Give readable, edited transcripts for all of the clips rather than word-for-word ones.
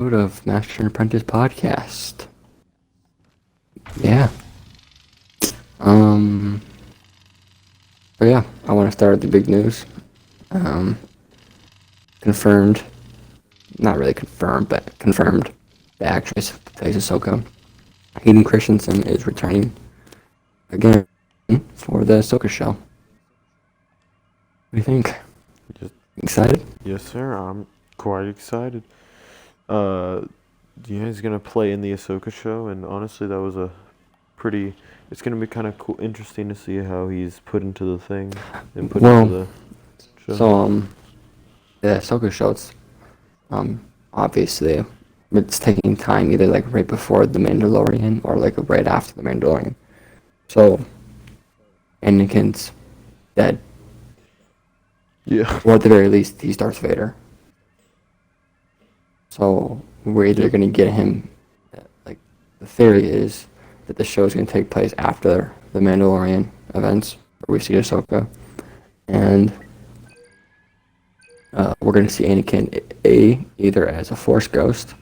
Of Master and Apprentice podcast. Yeah. Um. But yeah, I want to start with the big news. Um. Confirmed. Not really confirmed, but confirmed. The actress who plays Ahsoka, Hayden Christensen, is returning again for the Ahsoka show. What do you think? Yes, Excited? yes, sir. I'm quite excited. Uh, yeah, he's gonna play in the Ahsoka show, and honestly, that was a pretty. It's gonna be kind of cool, interesting to see how he's put into the thing and put into Well, the show. so the Ahsoka show, obviously it's taking time either like right before the Mandalorian or like right after the Mandalorian. So Anakin's dead, Yeah. or at the very least, he's Darth Vader. So we're either gonna get him. Like the theory is that the show is gonna take place after the Mandalorian events, where we see Ahsoka, and we're gonna see Anakin either as a Force ghost.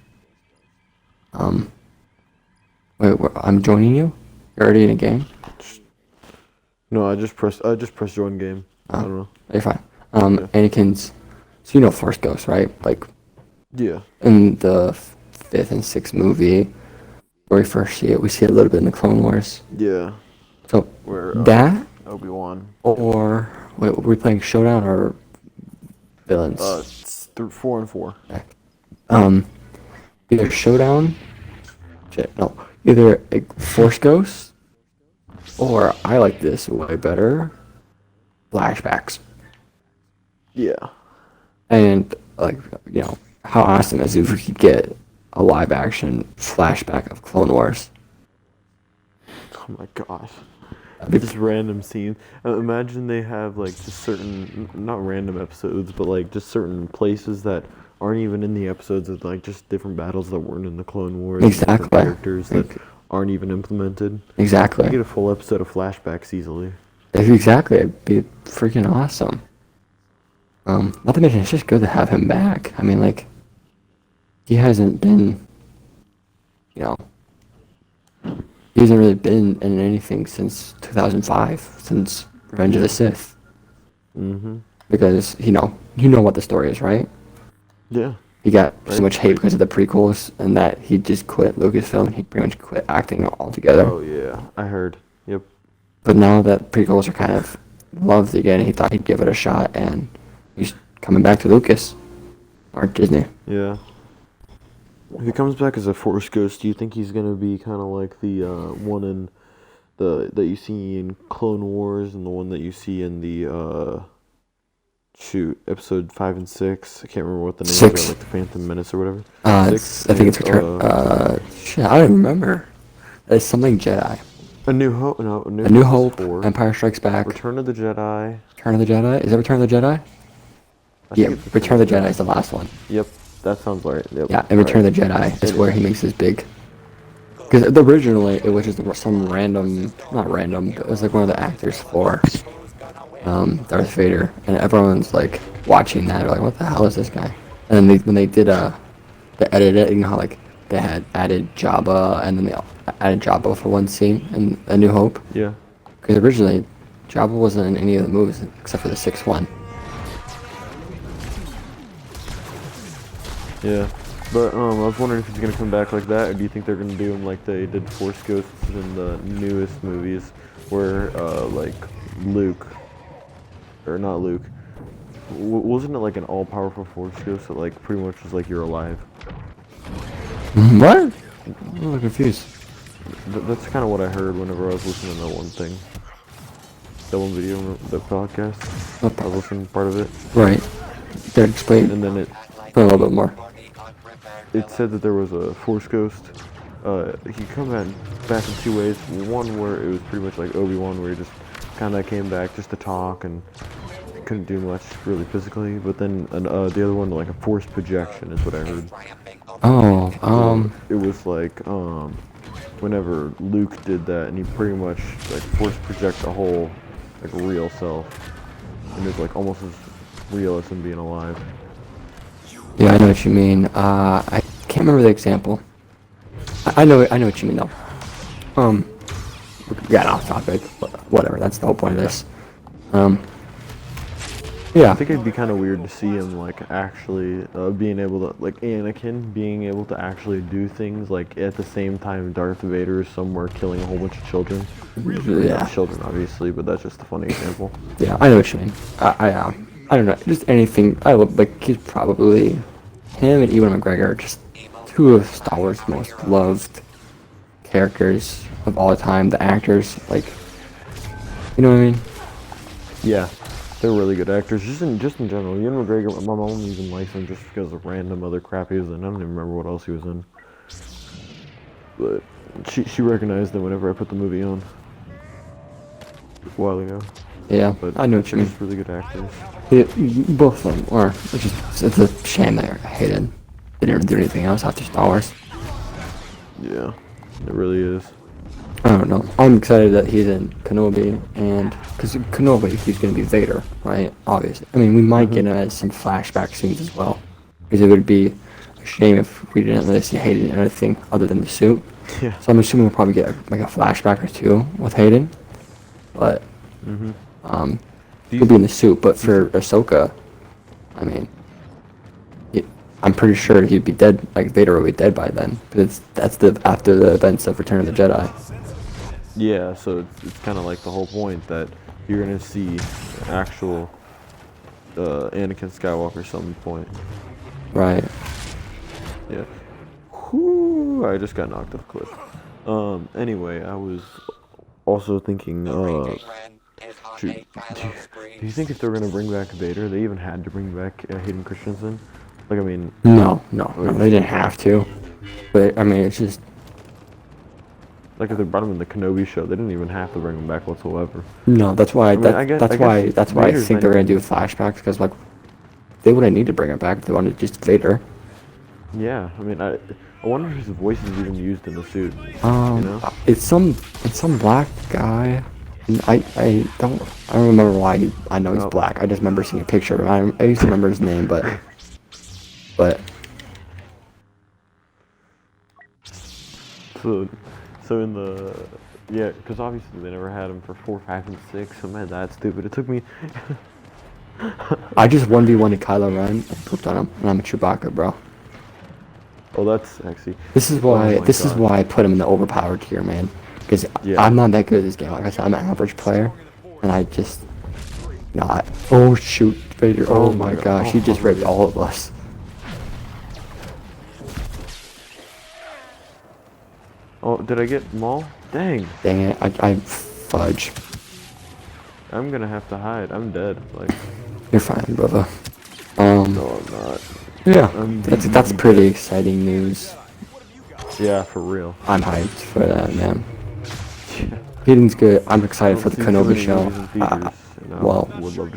Wait, I'm joining you. You're already in a game. No, I just pressed join game. I don't know. You're fine. Yeah. Anakin's. So you know Force Ghost, right? Like Yeah. in the fifth and sixth movie, where we first see it, we see it a little bit in the Clone Wars. Yeah. So Where that, Obi-Wan. or wait, were we playing Showdown or Villains? It's 4 and 4. Um, either Showdown, no, either a Force Ghost, or I like this way better, flashbacks. Yeah. And like how awesome is it if we could get a live action flashback of Clone Wars? Oh my gosh. Just random scenes. Imagine they have like just certain, not random episodes, but like just certain places that aren't even in the episodes of like just different battles that weren't in the Clone Wars. Exactly. Different characters that aren't even implemented. Exactly. You get a full episode of flashbacks easily. Exactly. It'd be freaking awesome. Not to mention, it's just good to have him back. I mean, like, he hasn't been, you know, he hasn't really been in anything since 2005, since Revenge of the Sith. Mm-hmm. Because, you know what the story is, right? Yeah. He got so much hate because of the prequels, and that he just quit Lucasfilm. He pretty much quit acting altogether. Oh yeah, I heard. Yep. But now that prequels are kind of loved again, he thought he'd give it a shot, and he's coming back to Lucas or Disney. Yeah. If he comes back as a Force Ghost, do you think he's gonna be kind of like the one in that you see in Clone Wars and the one that you see in the episode 5 and 6? I can't remember what the name Six. is, like the Phantom Menace or whatever. I think it's Return. Shit, I don't remember. It's something Jedi. A New Hope. No, A A New Hope. 4. Empire Strikes Back. Return of the Jedi. Return of the Jedi. Is it Return of the Jedi? I Yeah, think it's Return of the Jedi is the last one. Yep, that sounds right. Yep. Yeah, and Return of the Jedi is where he makes his big. Because originally it was just some random, not random, but it was like one of the actors for Darth Vader, and everyone's like watching that, they're like, what the hell is this guy? And then when they did the edit, you know how like they had added Jabba, and then they added Jabba for one scene in A New Hope. Yeah. Because originally Jabba wasn't in any of the movies except for the sixth one. Yeah. But I was wondering if he's gonna come back like that, or do you think they're gonna do him like they did Force Ghosts in the newest movies, where like Luke, or not Luke, wasn't it like an all-powerful Force Ghost that like pretty much was like you're alive? What? I'm a little confused. That's kind of what I heard whenever I was listening to that one thing, that one video, that podcast. I was listening to part of it. Right. Then explain. And then A little bit more. it said that there was a Force Ghost. He come back in two ways. One where it was pretty much like Obi-Wan, where he just kind of came back just to talk and couldn't do much really physically. But then the other one, like a Force projection, is what I heard. Oh, It was like whenever Luke did that, and he pretty much like Force project a whole like real self, and it was like almost as real as him being alive. yeah, I know what you mean. I can't remember the example. I know what you mean though. We got off topic, but whatever. That's the whole point of this. I Yeah, think it'd be kind of weird to see him like actually being able to, like Anakin being able to actually do things like at the same time Darth Vader is somewhere killing a whole bunch of children. yeah, Not children, obviously, but that's just a funny example. yeah. I know what you mean. I don't know. Just anything. I would like. He's probably him and Ewan McGregor are just two of Star Wars' most loved characters of all time. The actors, like, you know what I mean? Yeah, they're really good actors. Just in general, Ewan McGregor. My mom even likes him just because of random other crap he was in. I don't even remember what else he was in, but she recognized him whenever I put the movie on a while ago. Yeah, But I know what you they're mean. just really good actors. Yeah, both of them are. It's a shame they hated. They never do anything else after Star Wars. Yeah, it really is. I don't know. I'm excited that he's in Kenobi, and because Kenobi, he's gonna be Vader, right? Obviously. I mean, we might get some flashback scenes as well, because it would be a shame if we didn't really see Hayden in anything other than the suit. Yeah. So I'm assuming we'll probably get like a flashback or two with Hayden, but he'll be in the suit. But for Ahsoka, I mean, I'm pretty sure he'd be dead. Like Vader would be dead by then, because that's after the events of Return of the Jedi. Yeah, so it's kind of like the whole point that you're gonna see actual Anakin Skywalker some point. Right. Yeah. Whoo! I just got knocked off a cliff. Anyway, I was also thinking, shoot, do you think if they're gonna bring back Vader, they even had to bring back Hayden Christensen? Like, I mean, No, they didn't have to. But I mean, it's just like if they brought him in the Kenobi show, they didn't even have to bring him back whatsoever. no. That's why. That's why I Vader's think not they're gonna even- do flashbacks, because like they wouldn't need to bring it back if they wanted just Vader. Yeah, I mean, I wonder if his voice is even used in the suit. You know? It's some black guy. And I don't remember why I know he's Oh. black. I just remember seeing a picture of him. I used to remember his name, but So in the yeah, because obviously they never had him for 4, 5, and 6. So man, that's stupid. It took me. I just 1v1'd Kylo Ren and pooped on him, and I'm a Chewbacca, bro. Oh, that's sexy. This is Oh why my this is God. why I put him in the overpowered tier, man. Because Yeah. I'm not that good at this game. Like I said, I'm an average player, and I just not. Oh shoot, Vader! Oh, my gosh, he just raped all of us. Oh, did I get Maul? Dang, Dang it! I fudge. I'm gonna have to hide. I'm dead. Like, You're fine, brother. no, I'm not. Yeah, I'm that's pretty exciting news. Yeah, for real. I'm hyped for that, man. Hayden's good. I'm excited for the Kenobi show. Well,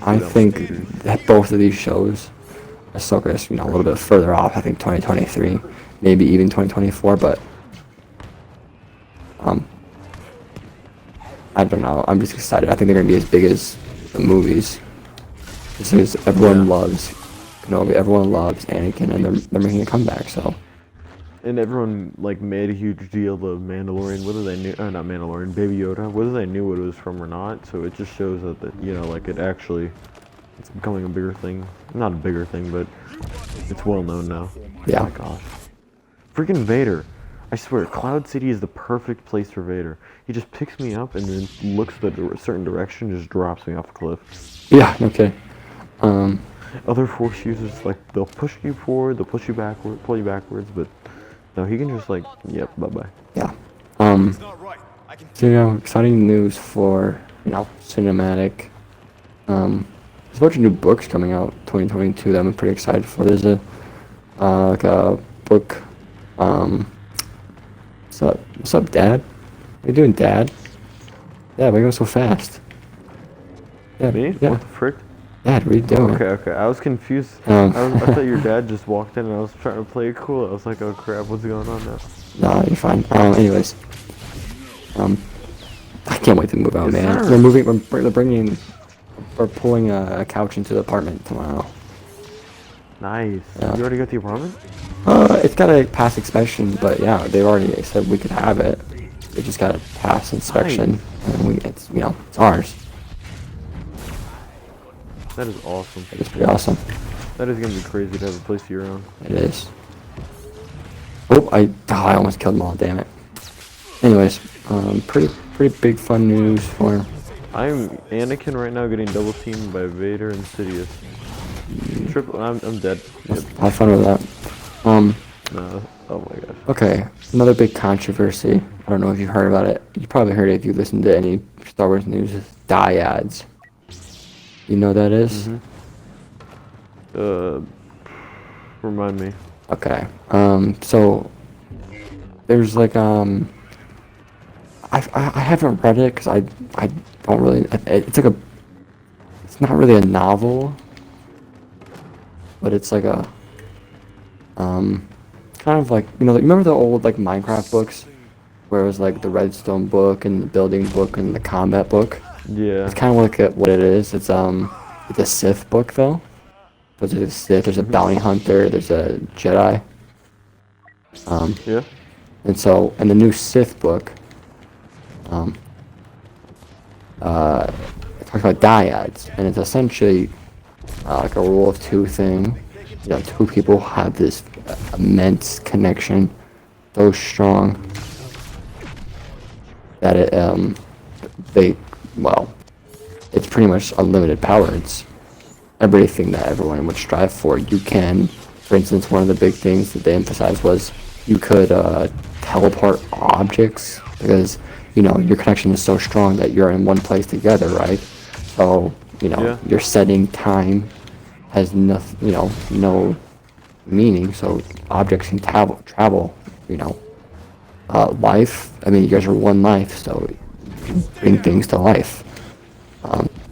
I think that both of these shows, Ahsoka is, a little bit further off. I think 2023, maybe even 2024. But I don't know. I'm just excited. I think they're gonna be as big as the movies. Because everyone loves Kenobi, everyone loves Anakin, and they're making a comeback. So. And everyone like made a huge deal of Mandalorian, whether they knew, not Mandalorian, Baby Yoda, whether they knew what it was from or not. So it just shows that, like it's becoming a bigger thing. Not a bigger thing, but it's well known now. Yeah. Oh my gosh. Freaking Vader. I swear, Cloud City is the perfect place for Vader. He just picks me up and then looks at a certain direction and just drops me off a cliff. Yeah. Okay. Other Force users, like, they'll push you forward, they'll push you backward, pull you backwards, but no, he can just like, yep, bye-bye. Yeah. So exciting news for cinematic. There's a bunch of new books coming out 2022 that I'm pretty excited for. There's a like a book. What's up, Dad? What you doing, Dad? Dad, why you going so fast? Yeah, Me? Yeah. What the frick? Dad, what are you doing? Okay. I was confused. Um. I thought your dad just walked in and I was trying to play it cool. I was like, oh crap, what's going on now? No, you're fine. Anyways. I can't wait to move out, Yes, man. sir. We're pulling a couch into the apartment tomorrow. Nice. Yeah. You already got the apartment? It's gotta pass inspection, but yeah, they've already said we could have it. It just gotta pass inspection, Nice. and it's it's ours. That is awesome. It's pretty awesome. That is gonna be crazy to have a place of your own. It is. Oh, I almost killed them all. Damn it. Anyways, pretty big fun news for. I'm Anakin right now getting double teamed by Vader and Sidious. Triple. I'm dead. Yep. Have fun with that. No. Oh my gosh. Okay, another big controversy. I don't know if you've heard about it. You probably heard it if you listened to any Star Wars news. Is Dyads. You know what that is? Remind me. Okay. So there's like I haven't read it because I don't really. It's like it's not really a novel, but it's like a kind of like remember the old like Minecraft books where it was like the redstone book and the building book and the combat book. Yeah. It's kind of like what it is. It's a Sith book though. So there's a Sith, there's a bounty hunter, there's a Jedi. Yeah. And so in the new Sith book, it talks about dyads, and it's essentially like a rule of two thing. Two people have this immense connection, so strong that it's pretty much unlimited power. It's everything that everyone would strive for. You can, for instance, one of the big things that they emphasized was you could teleport objects because your connection is so strong that you're in one place together, right? So your setting time has nothing, no meaning. So objects can travel. Life. I mean, you guys are one life, so you can bring things to life.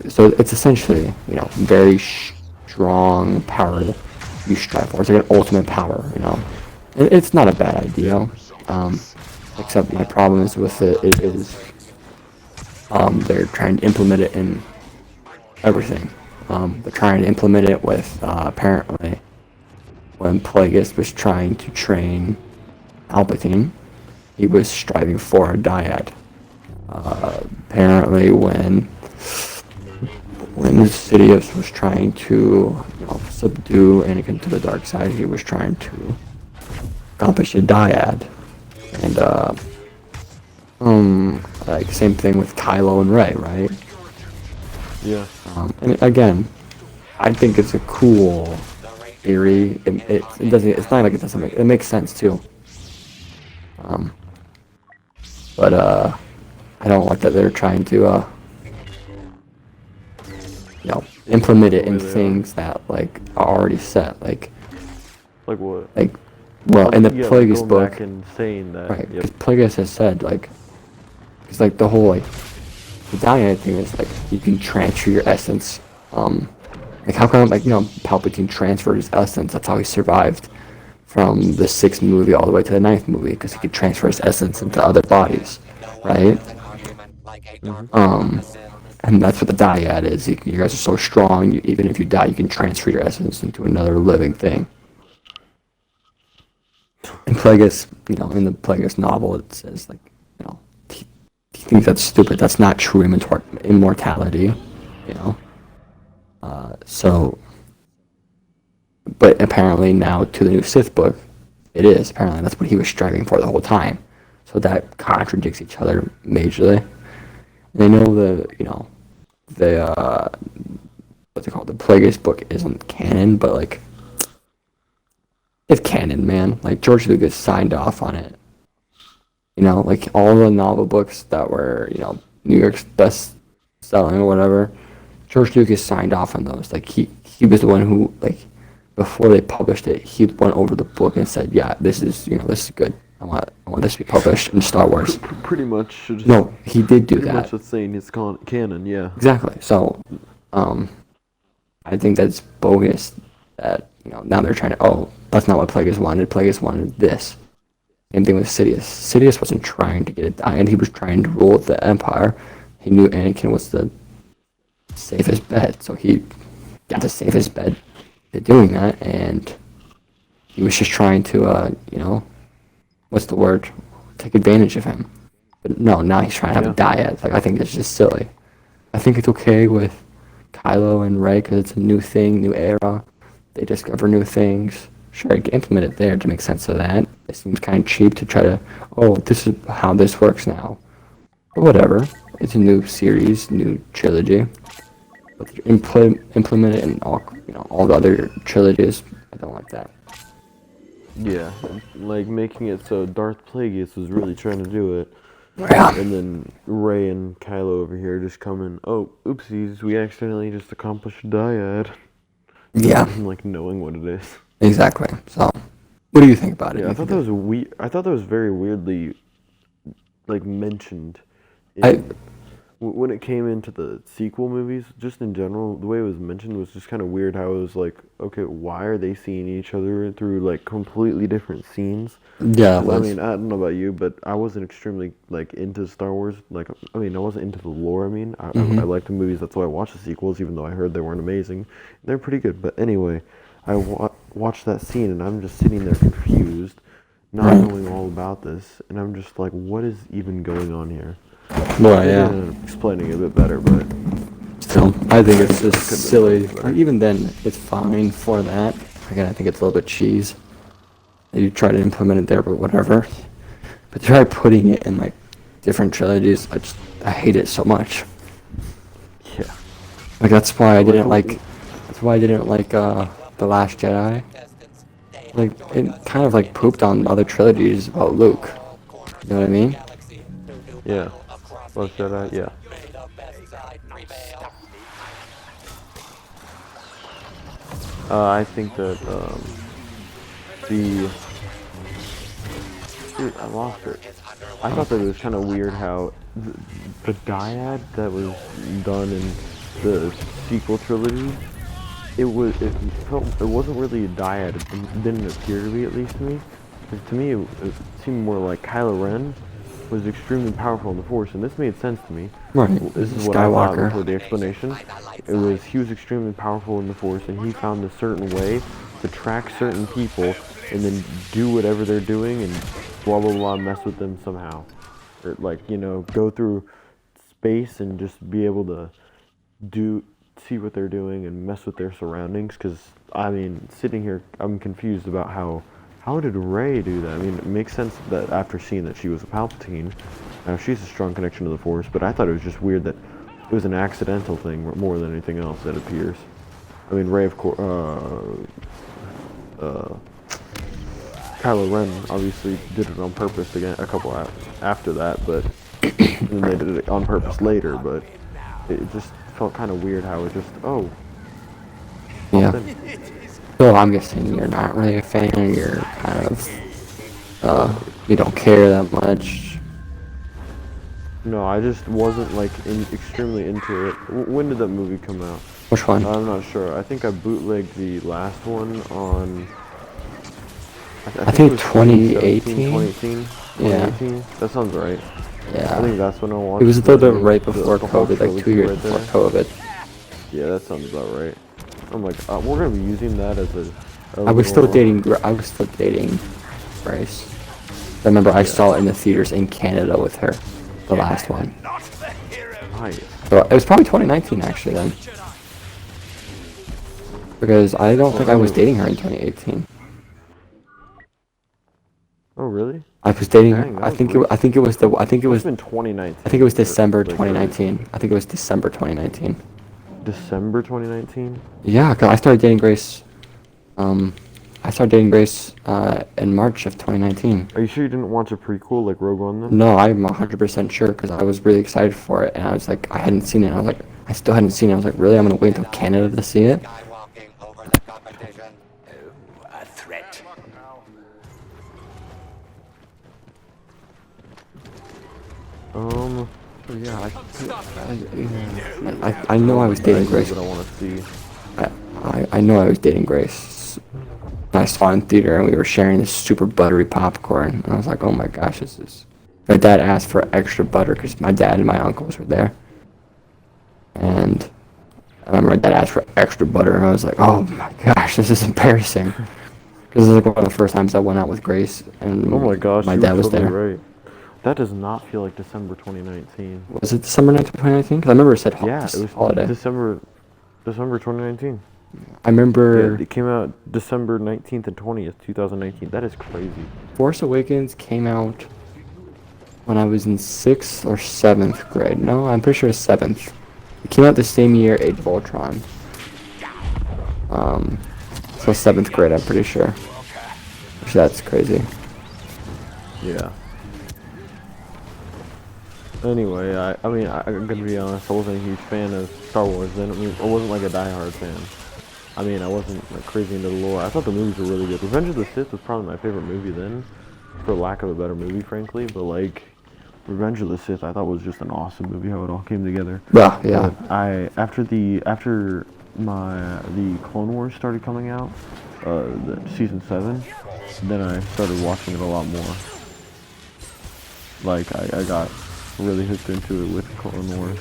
So it's essentially, very strong power that you strive for. It's like an ultimate power, It's not a bad idea. Except my problem is with it is they're trying to implement it in everything. They're trying to implement it with apparently when Plagueis was trying to train Palpatine, he was striving for a dyad. Apparently when Sidious was trying to subdue Anakin to the dark side, he was trying to accomplish a dyad. And like same thing with Kylo and Rey, right? Yeah. And again, I think it's a cool theory. It doesn't. It's not like it doesn't make. It makes sense too. But I don't like that they're trying to implement it in things that like are already set. Like what? Like, well, in the Plagueis book, back and saying that. right? Yep. Because Plagueis has said like, it's like the whole the dyad thing is like you can transfer your essence. Like how come Palpatine transferred his essence? That's how he survived from the 6th movie all the way to the 9th movie, because he could transfer his essence into other bodies, right? And that's what the dyad is. You guys are so strong. Even if you die, you can transfer your essence into another living thing. In Plagueis, in the Plagueis novel, it says like, he thinks that's stupid. That's not true immortality, So, but apparently now to the new Sith book, it is. Apparently that's what he was striving for the whole time. So that contradicts each other majorly. And I know what's it called? The Plagueis book isn't canon, but like, it's canon, man. Like George Lucas signed off on it. Like all the novel books that were, New York's best selling or whatever, George Lucas signed off on those. Like he was the one who, like, before they published it, he went over the book and said, yeah, this is good. I want this to be published in Star Wars. Pretty much. No, he did do that. Pretty much what's saying it's canon, yeah. Exactly. So, I think that's bogus that, now they're trying to, that's not what Plagueis wanted. Plagueis wanted this. Same thing with Sidious. Sidious wasn't trying to get it done, and he was trying to rule the Empire. He knew Anakin was the safest bet, so he got the safest bet to doing that, and he was just trying to, what's the word? Take advantage of him. But no, now he's trying to have a dyad. Like, I think it's just silly. I think it's okay with Kylo and Rey because it's a new thing, new era. They discover new things. Sure, I can implement it there to make sense of that. It seems kind of cheap to try to, oh, this is how this works now. But whatever. It's a new series, new trilogy. But to implement it in all the other trilogies, I don't like that. Yeah, like making it so Darth Plagueis was really trying to do it. Yeah. And then Rey and Kylo over here just come in, oh, oopsies, we accidentally just accomplished a dyad. Yeah. Like knowing what it is. Exactly. So, what do you think about it? Yeah, I thought that was weird. I thought that was very weirdly, like, mentioned. When it came into the sequel movies, just in general, the way it was mentioned was just kind of weird. How it was like, okay, why are they seeing each other through like completely different scenes? Yeah. I mean, I don't know about you, but I wasn't extremely like into Star Wars. Like, I mean, I wasn't into the lore. I mean, I liked the movies. That's why I watched the sequels, even though I heard they weren't amazing. They're pretty good, but anyway, I watched that scene and I'm just sitting there confused, not knowing all about this, and I'm just like, what is even going on here? Well, yeah. Explaining it a bit better, but still, I think it's just silly. Even then, it's fine for that. Again, I think it's a little bit cheese. You try to implement it there, but whatever. But try putting it in like different trilogies. I hate it so much. Yeah. Like that's why I didn't like. That's why I didn't like The Last Jedi. Like it kind of like pooped on other trilogies about Luke. You know what I mean? Yeah. Last Jedi, yeah. I think that dude, I lost it. I thought that it was kind of weird how the dyad that was done in the sequel trilogy, it wasn't really a dyad. It didn't appear to be, at least to me. To me, it seemed more like Kylo Ren was extremely powerful in the Force, and this made sense to me. Right. This is what I thought before the explanation. He was extremely powerful in the Force, and he found a certain way to track certain people and then do whatever they're doing and blah blah blah, mess with them somehow, or like go through space and just be able to see what they're doing and mess with their surroundings. Because I mean, sitting here, I'm confused about how did Rey do that? I mean, it makes sense that after seeing that she was a Palpatine, she's a strong connection to the Force, but I thought it was just weird that it was an accidental thing more than anything else that appears. I mean, Rey, of course, Kylo Ren obviously did it on purpose again a couple after that, but and then they did it on purpose later, but it just felt kind of weird how it just, yeah. So I'm guessing you're not really a fan, you're kind of, you don't care that much. No, I just wasn't like extremely into it. When did that movie come out? Which one? I'm not sure. I think I bootlegged the last one on... I think it was 2018? 2018? Yeah. 2018? That sounds right. Yeah. I think that's when I watched it. Was a little bit right the before COVID, like 2 years before COVID. Yeah, that sounds about right. I'm like, we're gonna be using that as a... I was still dating Grace. I remember I saw it in the theaters in Canada with her, the last one. Nice. So it was probably 2019 actually then. Because I don't think I was dating her in 2018. Oh really? I was dating her. Dang, I think it was been 2019. I think it was December 2019. I think it was December 2019. December 2019? Yeah, cause I started dating Grace. I started dating Grace in March of 2019. Are you sure you didn't watch a prequel like Rogue One then? No, I'm 100% sure because I was really excited for it, and I was like, I hadn't seen it. I was like, I still hadn't seen it. I was like, really? I'm gonna wait until Canada to see it? A threat. Yeah, I know I was dating Grace. What I want to see. I know I was dating Grace. I saw it in theater and we were sharing this super buttery popcorn, and I was like, oh my gosh, this is... My dad asked for extra butter because my dad and my uncles were there. And I remember my dad asked for extra butter, and I was like, oh my gosh, this is embarrassing. Because This is like one of the first times I went out with Grace, and Oh my gosh, my you dad were was totally there. right. That does not feel like December 2019. Was it December 9th, 2019? Because I remember it said Yeah, it this was holiday. December 2019. I Yeah, remember it came out December 19th and 20th, 2019. That is crazy. Force Awakens came out when I was in 6th or 7th grade. No, I'm pretty sure it's 7th. It came out the same year Age of Ultron. Um, so 7th grade, I'm pretty sure. Which that's crazy. Yeah. Anyway, I mean, I'm gonna be honest, I wasn't a huge fan of Star Wars then. I mean, I wasn't like a diehard fan. I mean, I wasn't like crazy into the lore. I thought the movies were really good. Revenge of the Sith was probably my favorite movie then, for lack of a better movie, frankly. But like, Revenge of the Sith, I thought was just an awesome movie. How it all came together. Yeah, yeah. But after the Clone Wars started coming out, the season 7, then I started watching it a lot more. Like I got really hooked into it with Clone Wars.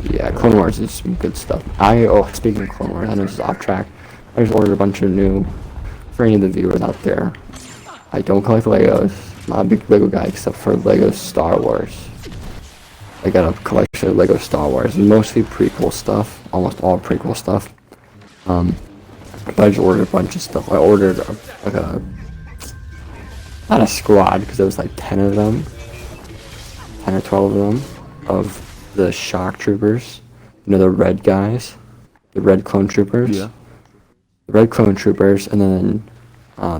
Yeah, Clone Wars is some good stuff. Speaking of Clone Wars, I know this is off track. I just ordered a bunch of new, for any of the viewers out there. I don't collect Legos. I'm not a big Lego guy except for Lego Star Wars. I got a collection of Lego Star Wars, mostly prequel stuff, almost all prequel stuff. But I just ordered a bunch of stuff. I ordered not a squad, because there was like 10 of them, 10 or 12 of them, of the shock troopers, the red guys, the red clone troopers. Yeah. The red clone troopers, and then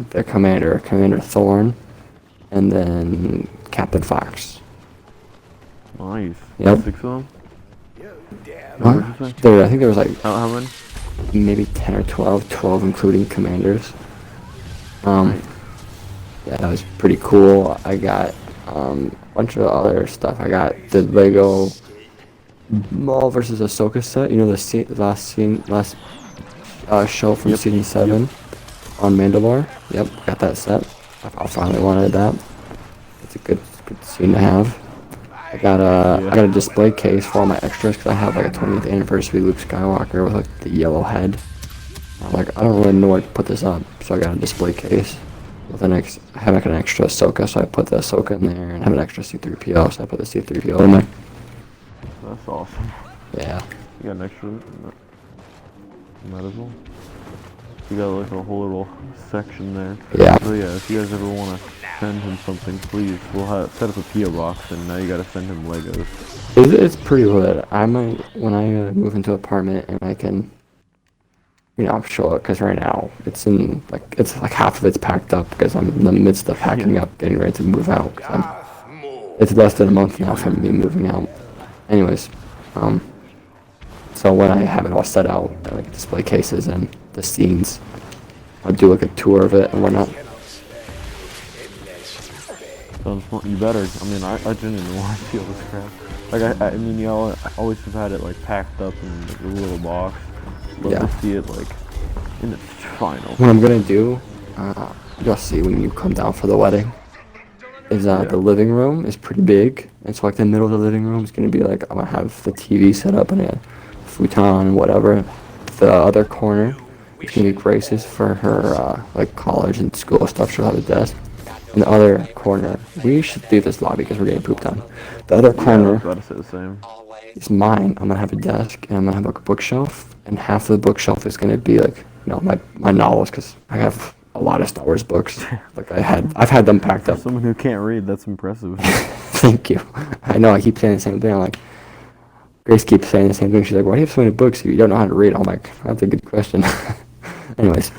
their commander, Commander Thorn, and then Captain Fox. Nice. Yep. 6 of them? What? What'd you say? I think there was like How many? maybe 10 or 12, 12 including commanders. Yeah, that was pretty cool. I got a bunch of other stuff. I got the Lego Maul versus Ahsoka set. You know the last show from Yep. season 7 on Mandalore. Yep, got that set. I finally wanted that. It's a good scene to have. I got a display case for all my extras because I have like a 20th anniversary Luke Skywalker with like the yellow head. I'm like, I don't really know where to put this up, so I got a display case. With I have like an extra Ahsoka, so I put the Ahsoka in there, and I have an extra C-3PO, so I put the C-3PO in there. That's awesome. Yeah. You got an extra? Might as well. You got like a whole little section there. Yeah. So yeah, if you guys ever want to send him something, please, we'll set up a PO box, and now you got to send him Legos. It's pretty lit. I might, when I move into an apartment and I can, show it, because right now it's like half of it's packed up because I'm in the midst of packing up, getting ready to move out. It's less than a month now from me moving out. Anyways, so when I have it all set out, like display cases and the scenes, I'll do like a tour of it and whatnot. Sounds fun. You better. I mean, I genuinely want to see all this crap. Like, I mean, you always have had it like packed up in like, a little box. Love Yeah. to see it like in its final. What I'm gonna do, you'll see when you come down for the wedding, is the living room is pretty big, and so like the middle of the living room is gonna be like, I'm gonna have the TV set up and a futon and whatever. The other corner is gonna be Grace's for her like college and school stuff. She'll have a desk. In the other corner, we should leave this lobby because we're getting pooped on. The other I corner was about to say the same. is mine. I'm gonna have a desk and I'm gonna have like a bookshelf, and half of the bookshelf is gonna be like my novels, because I have a lot of Star Wars books. Like I've had them packed up. Someone who can't read, that's impressive. Thank you. I know I keep saying the same thing. I'm like, Grace keeps saying the same thing. She's like, why do you have so many books if you don't know how to read? I'm like, that's a good question. Anyways,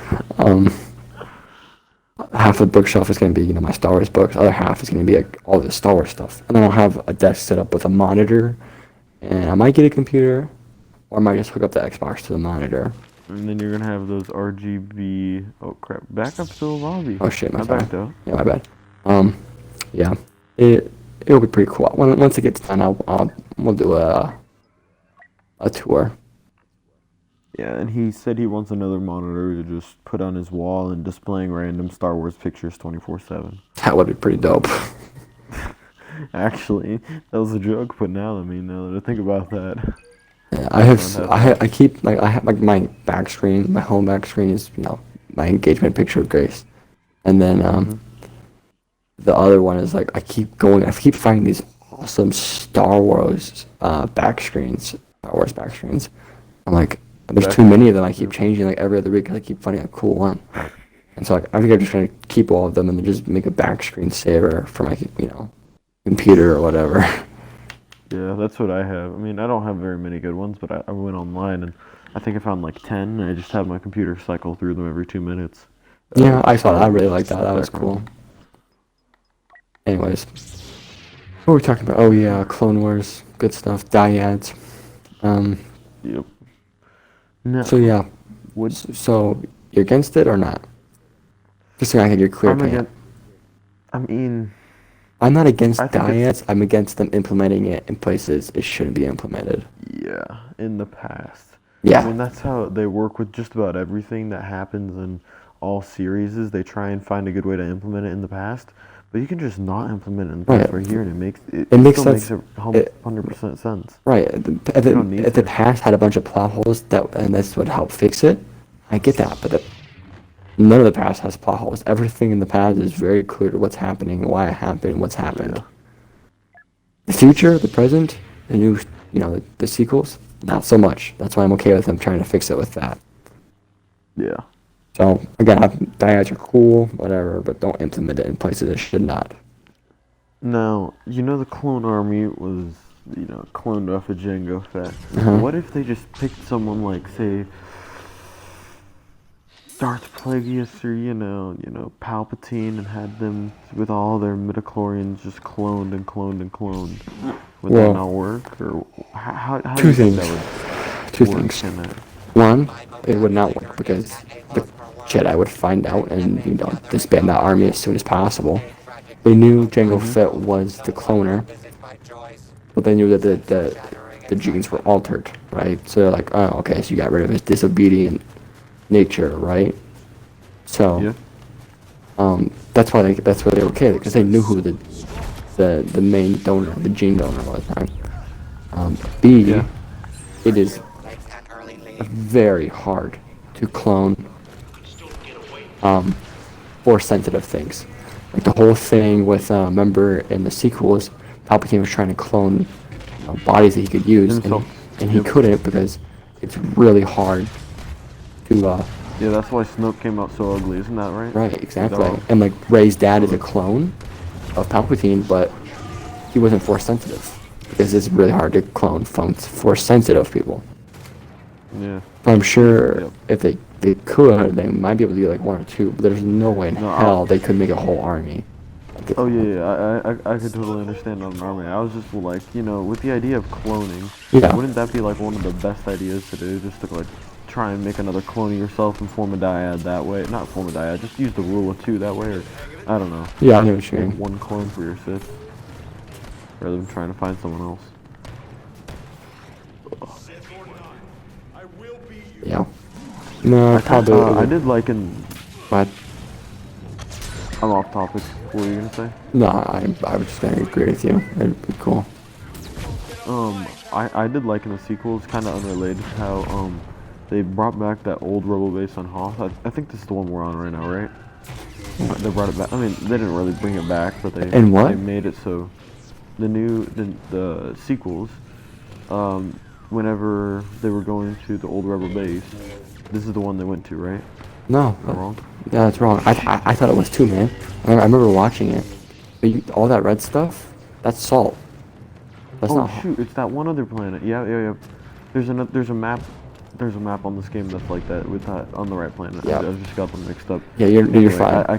half the bookshelf is going to be, my Star Wars books. The other half is going to be like all the Star Wars stuff. And then I'll have a desk set up with a monitor, and I might get a computer, or I might just hook up the Xbox to the monitor. And then you're gonna have those RGB. Oh crap! Back up to the lobby. Oh shit, my I bad. backed out. Yeah, my bad. Yeah, it'll be pretty cool. Once it gets done, we'll do a tour. Yeah, and he said he wants another monitor to just put on his wall and displaying random Star Wars pictures 24/7. That would be pretty dope. Actually, that was a joke, but now that I think about that. Yeah, I have like my back screen, my home back screen is my engagement picture with Grace. And then the other one is like I keep finding these awesome Star Wars back screens. Star Wars back screens. I'm like, there's too many of them. I keep changing like every other week because I keep finding a cool one. And so like, I think I'm just gonna keep all of them and then just make a back screen saver for my computer or whatever. Yeah, that's what I have. I mean, I don't have very many good ones, but I went online and I think I found like 10, and I just have my computer cycle through them every 2 minutes. Yeah, I saw that. I really liked that. That was cool. Anyways, what were we talking about? Oh yeah, Clone Wars, good stuff. Dyads. Yep. No. So yeah, Would so you're against it or not? Just so I can get clear. I'm against. I mean, I'm not against I think dyads. I'm against them implementing it in places it shouldn't be implemented. yeah, in the past. Yeah. I mean, that's how they work with just about everything that happens in all series. Is they try and find a good way to implement it in the past, but you can just not implement it in the past right here, and it makes still sense. Makes 100% sense. Right. If the past had a bunch of plot holes and this would help fix it, I get that. But none of the past has plot holes. Everything in the past is very clear to what's happening, why it happened, what's happened. Yeah. The future, the present, the new, the sequels, not so much. That's why I'm okay with them trying to fix it with that. Yeah. So again, dyads are cool, whatever, but don't implement it in places it should not. Now, the clone army was, cloned off of Jango Fett. What if they just picked someone like, say, Darth Plagueis or, Palpatine and had them with all their midichlorians just cloned and cloned and cloned? Would that not work? Or how do you think that would Two things. One, it would not work because the Jedi would find out and, disband that army as soon as possible. They knew Jango Fett was the cloner, but they knew that the genes were altered, right? So they're like, oh, okay, so you got rid of his disobedient nature, right? So, that's why they were okay, because they knew who the main donor, the gene donor was, right? It is very hard to clone force sensitive things. Like the whole thing with remember in the sequels, Palpatine was trying to clone bodies that he could use, and he couldn't because it's really hard to. Yeah, that's why Snoke came out so ugly, isn't that right? Right, exactly. And like Rey's dad is a clone of Palpatine, but he wasn't force sensitive because it's really hard to clone from force sensitive people. Yeah. But I'm sure if they could, they might be able to do like one or two, but there's no way in hell they could make a whole army. Oh yeah, I could totally understand on an army. I was just like, with the idea of cloning, wouldn't that be like one of the best ideas to do? Just to like try and make another clone of yourself and form a dyad that way. Not form a dyad, just use the rule of 2 that way, or I don't know. Yeah, I know what you mean. One clone for your Sith, rather than trying to find someone else. Yeah. No, probably. I did like in. What? I'm off topic. What were you gonna say? No, I was just gonna agree with you. It'd be cool. I did like in the sequels, kind of unrelated, how they brought back that old rebel base on Hoth. I think this is the one we're on right now, right? They brought it back. I mean, they didn't really bring it back, but they made it so the sequels. Whenever they were going to the old rebel base, this is the one they went to, right? No. Am I wrong? Yeah, that's wrong. I thought it was 2, man. I remember watching it. But all that red stuff, that's salt. That's not shoot, it's that one other planet. Yeah. There's a map on this game that's like that with that on the right planet. Yeah. I just got them mixed up. Yeah, you're fine. I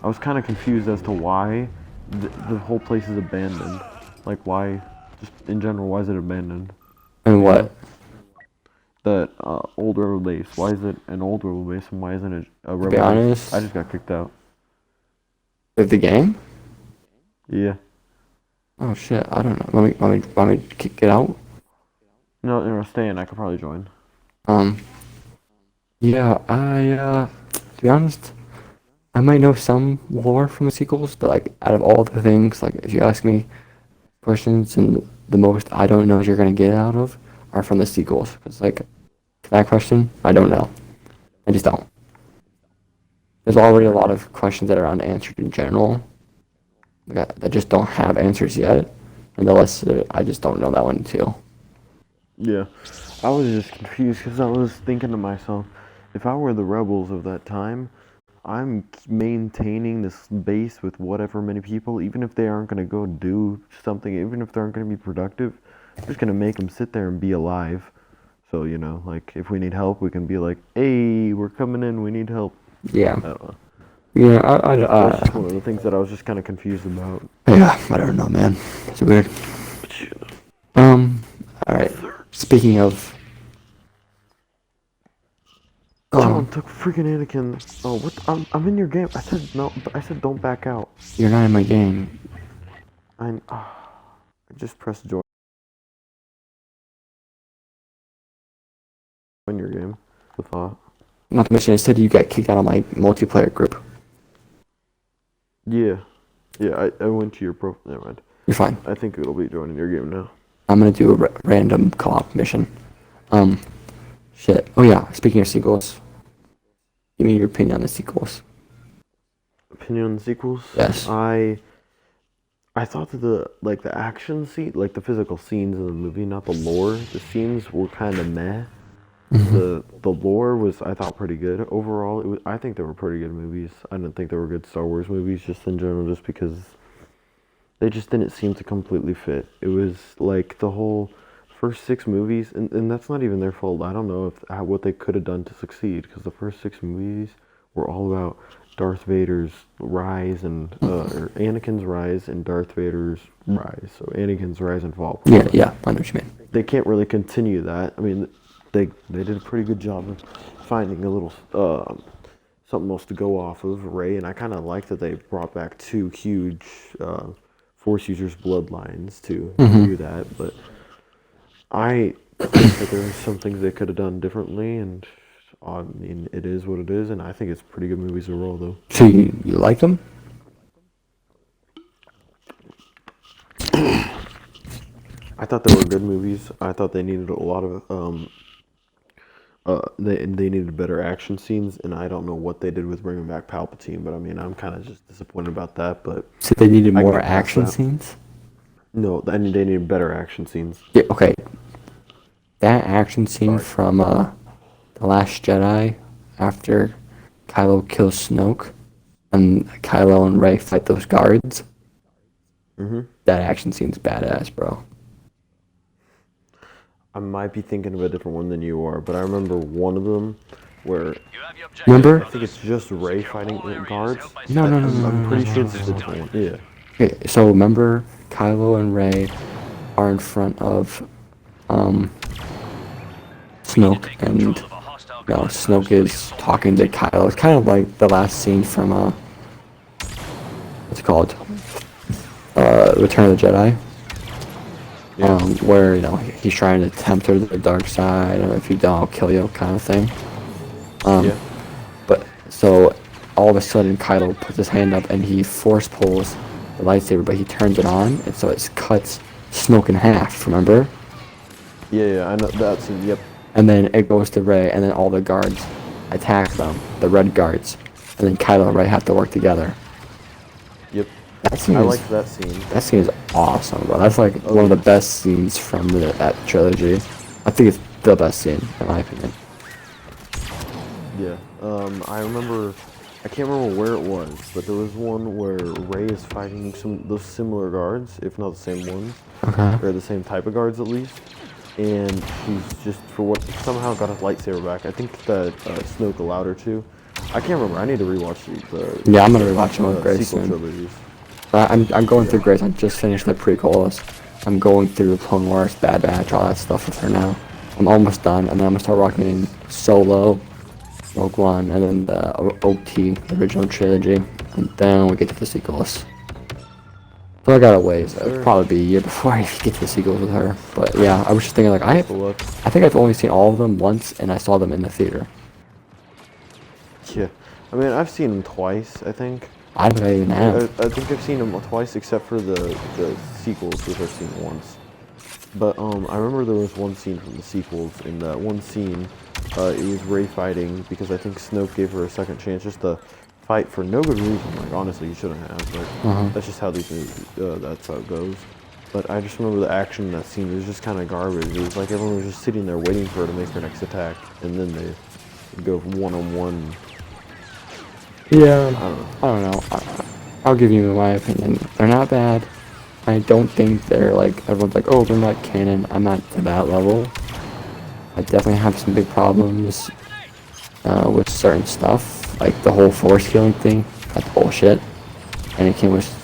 was kind of confused as to why the whole place is abandoned. Like why, just in general, why is it abandoned? And what? That old rebel base. Why is it an old rebel base and why isn't it a rebel base? To be honest, I just got kicked out. With the game? Yeah. Oh shit, I don't know. Let me kick it out? No, stay in. I could probably join. Yeah, to be honest, I might know some lore from the sequels, but like out of all the things, like if you ask me questions, and the most I don't know you're gonna get out of are from the sequels. It's like that question, I don't know. I just don't. there's already a lot of questions that are unanswered in general that just don't have answers yet. And the rest of it, I just don't know that one too. Yeah, I was just confused because I was thinking to myself, if I were the rebels of that time, I'm maintaining this base with whatever many people, even if they aren't going to go do something, even if they aren't going to be productive, I'm just going to make them sit there and be alive. So, you know, like, if we need help, we can be like, hey, we're coming in, we need help. Yeah. I don't know. Yeah, That's just one of the things that I was just kind of confused about. yeah, I don't know, man. It's weird. Alright. Speaking of, John took freaking Anakin. Oh, what? I'm in your game. I said no, but I said don't back out. you're not in my game. I just pressed join your game. The thought. Not to mention, I said you got kicked out of my multiplayer group. Yeah, I went to your pro. Never mind. You're fine. I think it'll be joining your game now. I'm gonna do a random co-op mission. Shit. Oh yeah, speaking of sequels, give me your opinion on the sequels. Opinion on the sequels? Yes. I thought that the action scene, like the physical scenes in the movie, not the lore. The scenes were kind of meh. The lore was, I thought, pretty good overall. I think they were pretty good movies. I didn't think they were good Star Wars movies just in general, just because they just didn't seem to completely fit. It was like the whole first 6 movies, and that's not even their fault. I don't know what they could have done to succeed, because the first 6 movies were all about Darth Vader's rise and or Anakin's rise and Darth Vader's rise. So Anakin's rise and fall. Yeah, I know what you mean. They can't really continue that. I mean, they did a pretty good job of finding a little something else to go off of Rey, and I kind of like that they brought back 2 huge Force users' bloodlines to do that. But I think that there are some things they could have done differently, and I mean, it is what it is, and I think it's pretty good movies overall, though. So you like them? I thought they were good movies. I thought they needed a lot of they needed better action scenes, and I don't know what they did with bringing back Palpatine, but I mean, I'm kind of just disappointed about that. But So they needed I can more get past action that. scenes? No, they needed better action scenes. Yeah, okay. That action scene from The Last Jedi, after Kylo kills Snoke, and Kylo and Rey fight those guards. That action scene's badass, bro. I might be thinking of a different one than you are, but I remember one of them where Remember? I think it's just Rey fighting guards. No. I'm pretty sure this is a different one. Yeah. Okay, so remember, Kylo and Rey are in front of Snoke, and Snoke is talking to Kylo. It's kind of like the last scene from what's it called? Return of the Jedi. Yeah. Where he's trying to tempt her to the dark side, and if you don't, I'll kill you, kind of thing. Yeah. But so all of a sudden, Kylo puts his hand up and he force pulls the lightsaber, but he turns it on, and so it cuts Snoke in half. Remember? Yeah, I know that scene. Yep. And then it goes to Rey, and then all the guards attack them, the red guards, and then Kylo and Rey have to work together. Yep. That scene I is, liked that scene. That scene is awesome, bro. That's like one of the best scenes from that trilogy. I think it's the best scene, in my opinion. Yeah. I remember. I can't remember where it was, but there was one where Rey is fighting those similar guards, if not the same ones, or the same type of guards at least. And she's just somehow got a lightsaber back. I think that Snoke allowed her to. I can't remember. I need to rewatch the Yeah, I'm gonna rewatch them with Grace sequel soon. trilogies. I'm going through Grace. I just finished the prequels. I'm going through Clone Wars, Bad Batch, all that stuff with her now. I'm almost done, and then I'm gonna start rocking Solo, Rogue One, and then the OT, the original trilogy, and then we get to the sequels. So I got a ways. It'll probably be a year before I get to the sequels with her. But yeah, I was just thinking, like, I think I've only seen all of them once, and I saw them in the theater. Yeah. I mean, I've seen them twice, I think. I don't even have. I think I've seen them twice, except for the sequels, which I've seen once. But I remember there was one scene from the sequels. In that one scene, it was Rey fighting because I think Snoke gave her a second chance just to fight for no good reason. Like, honestly, you shouldn't have, but Uh-huh. that's just how these movies, that's how it goes. But I just remember the action in that scene. It was just kind of garbage. It was like everyone was just sitting there waiting for her to make her next attack, and then they go one-on-one. Yeah, I don't know. I don't know. I'll give you my opinion. They're not bad. I don't think they're like, everyone's like, oh, they're not canon. I'm not to that level. I definitely have some big problems with certain stuff, like the whole force healing thing. That's bullshit. Anakin was,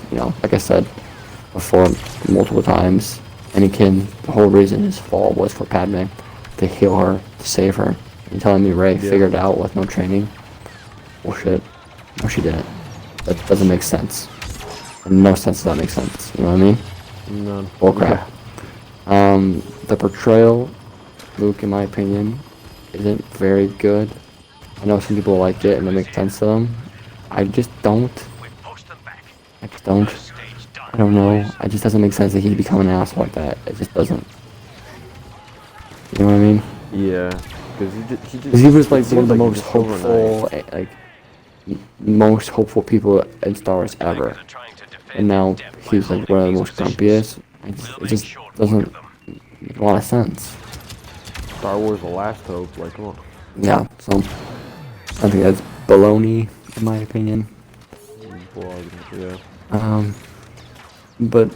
like I said before multiple times, Anakin, the whole reason his fall was for Padme, to heal her, to save her. You're telling me Rey figured it out with no training? Bullshit. No, she didn't. That doesn't make sense. In no sense does that make sense. You know what I mean? None. Bullcrap. The portrayal, Luke, in my opinion, isn't very good. I know some people like it and it makes sense to them. I just don't. I just don't. I don't know. It just doesn't make sense that he'd become an asshole like that. It just doesn't. You know what I mean? Yeah. Because he was like one of the like most hopeful, most hopeful people in Star Wars ever. And now he's like one of the most grumpiest. It just doesn't make a lot of sense. Star Wars: The Last Hope. Like, come on. Yeah, so I think that's baloney, in my opinion. Yeah. But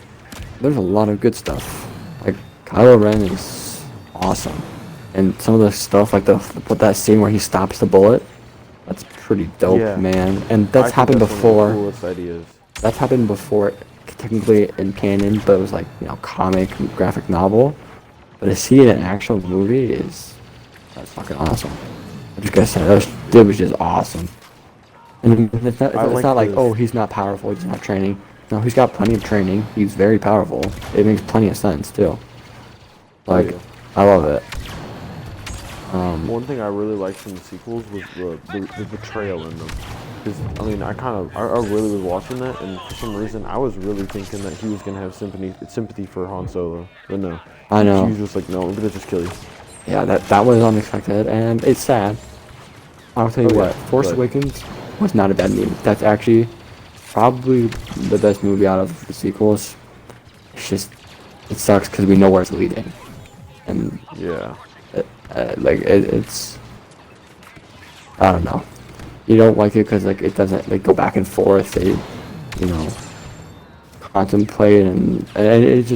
there's a lot of good stuff. Like Kylo Ren is awesome, and some of the stuff like that scene where he stops the bullet, that's pretty dope, Yeah. man. And that's happened One of before. the coolest ideas. That's happened before, technically in canon, but it was like comic graphic novel. But to see it in an actual movie that's fucking awesome. I just gotta say, that dude was just awesome. And it's not like, oh, he's not powerful, he's not training. No, he's got plenty of training. He's very powerful. It makes plenty of sense too. Like, yeah. I love it. One thing I really liked from the sequels was the betrayal in them. Because, I mean, I really was watching that, and for some reason, I was really thinking that he was going to have sympathy for Han Solo. But no. I know. He was just like, no, I'm going to just kill you. Yeah, that was unexpected, and it's sad. I'll tell you what, Force Awakens was not a bad movie. That's actually probably the best movie out of the sequels. It's just, it sucks because we know where it's leading. And yeah. It's, I don't know. You don't like it because it doesn't go back and forth. They, contemplate and it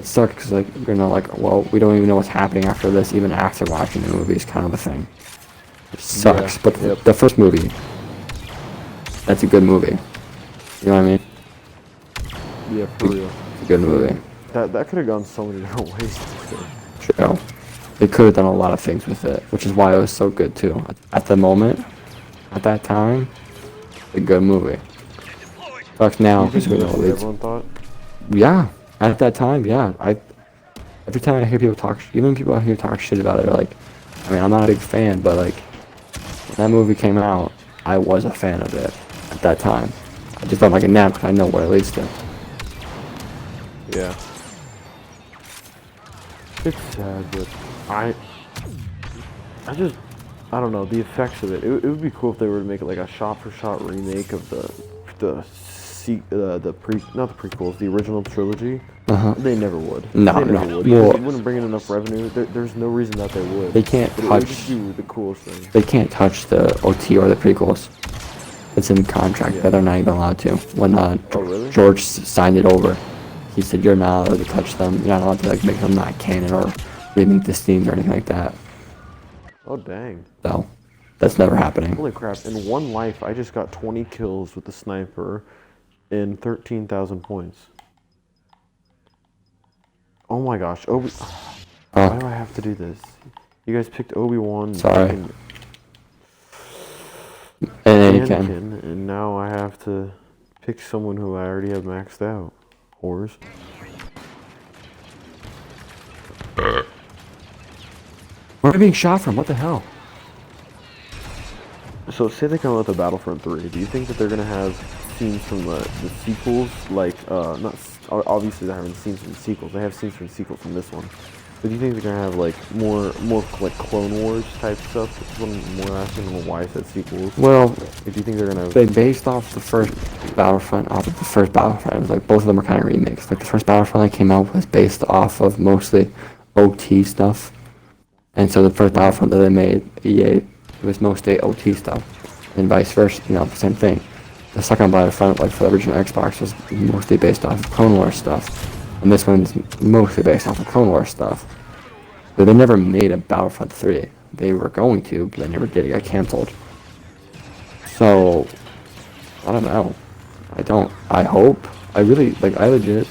sucks because well, we don't even know what's happening after this. Even after watching the movie is kind of a thing. It sucks. Yeah. But the first movie, that's a good movie. You know what I mean? Yeah, for real. It's a good movie. That could have gone so many different ways. True. They could have done a lot of things with it, which is why it was so good too. At the moment, at that time, a good movie. Sucks now because we know everyone thought. Yeah, at that time, yeah. Every time I hear people talk, even people out here talk shit about it, are like, I mean, I'm not a big fan, but when that movie came out, I was a fan of it at that time. I just don't like it now because I know where it leads to. Yeah. It's sad, but I don't know, the effects of it. It would be cool if they were to make it like a shot-for-shot remake of not the prequels, the original trilogy. They never would. No, they never no. would. Well, It wouldn't bring in enough revenue. There's no reason that they would. They can't But it would touch. just be the coolest thing. They can't touch the OT or the prequels. It's in the contract that they're not even allowed to. When really? George signed it over, he said you're not allowed to touch them. You're not allowed to make them not canon or remake the scenes or anything like that. Oh dang. So that's never happening. Holy crap! In one life, I just got 20 kills with the sniper, and 13,000 points. Oh my gosh, why do I have to do this? You guys picked Obi-Wan. Sorry. And Anakin. and now I have to pick someone who I already have maxed out. Whores. Where are we being shot from? What the hell? So say they come out with a Battlefront 3. Do you think that they're gonna have scenes from the sequels? Like, not obviously they're having scenes from the sequels. They have scenes from the sequels from this one. But do you think they're gonna have like more like Clone Wars type stuff? That's what I'm more asking. I don't know why I said sequels. Well, If you think they're gonna, they based off the first Battlefront off of the first Battlefront. It was like both of them were kind of remixed. Like the first Battlefront that came out was based off of mostly OT stuff, and so the first Battlefront that they made, EA, was mostly OT stuff, and vice versa. You know, the same thing. The second Battlefront, like for the original Xbox, was mostly based off of Clone Wars stuff, and this one's mostly based off of Clone Wars stuff. But they never made a Battlefront 3. They were going to, but they never did. It got canceled. So, I don't know. I hope. I really, like, I legit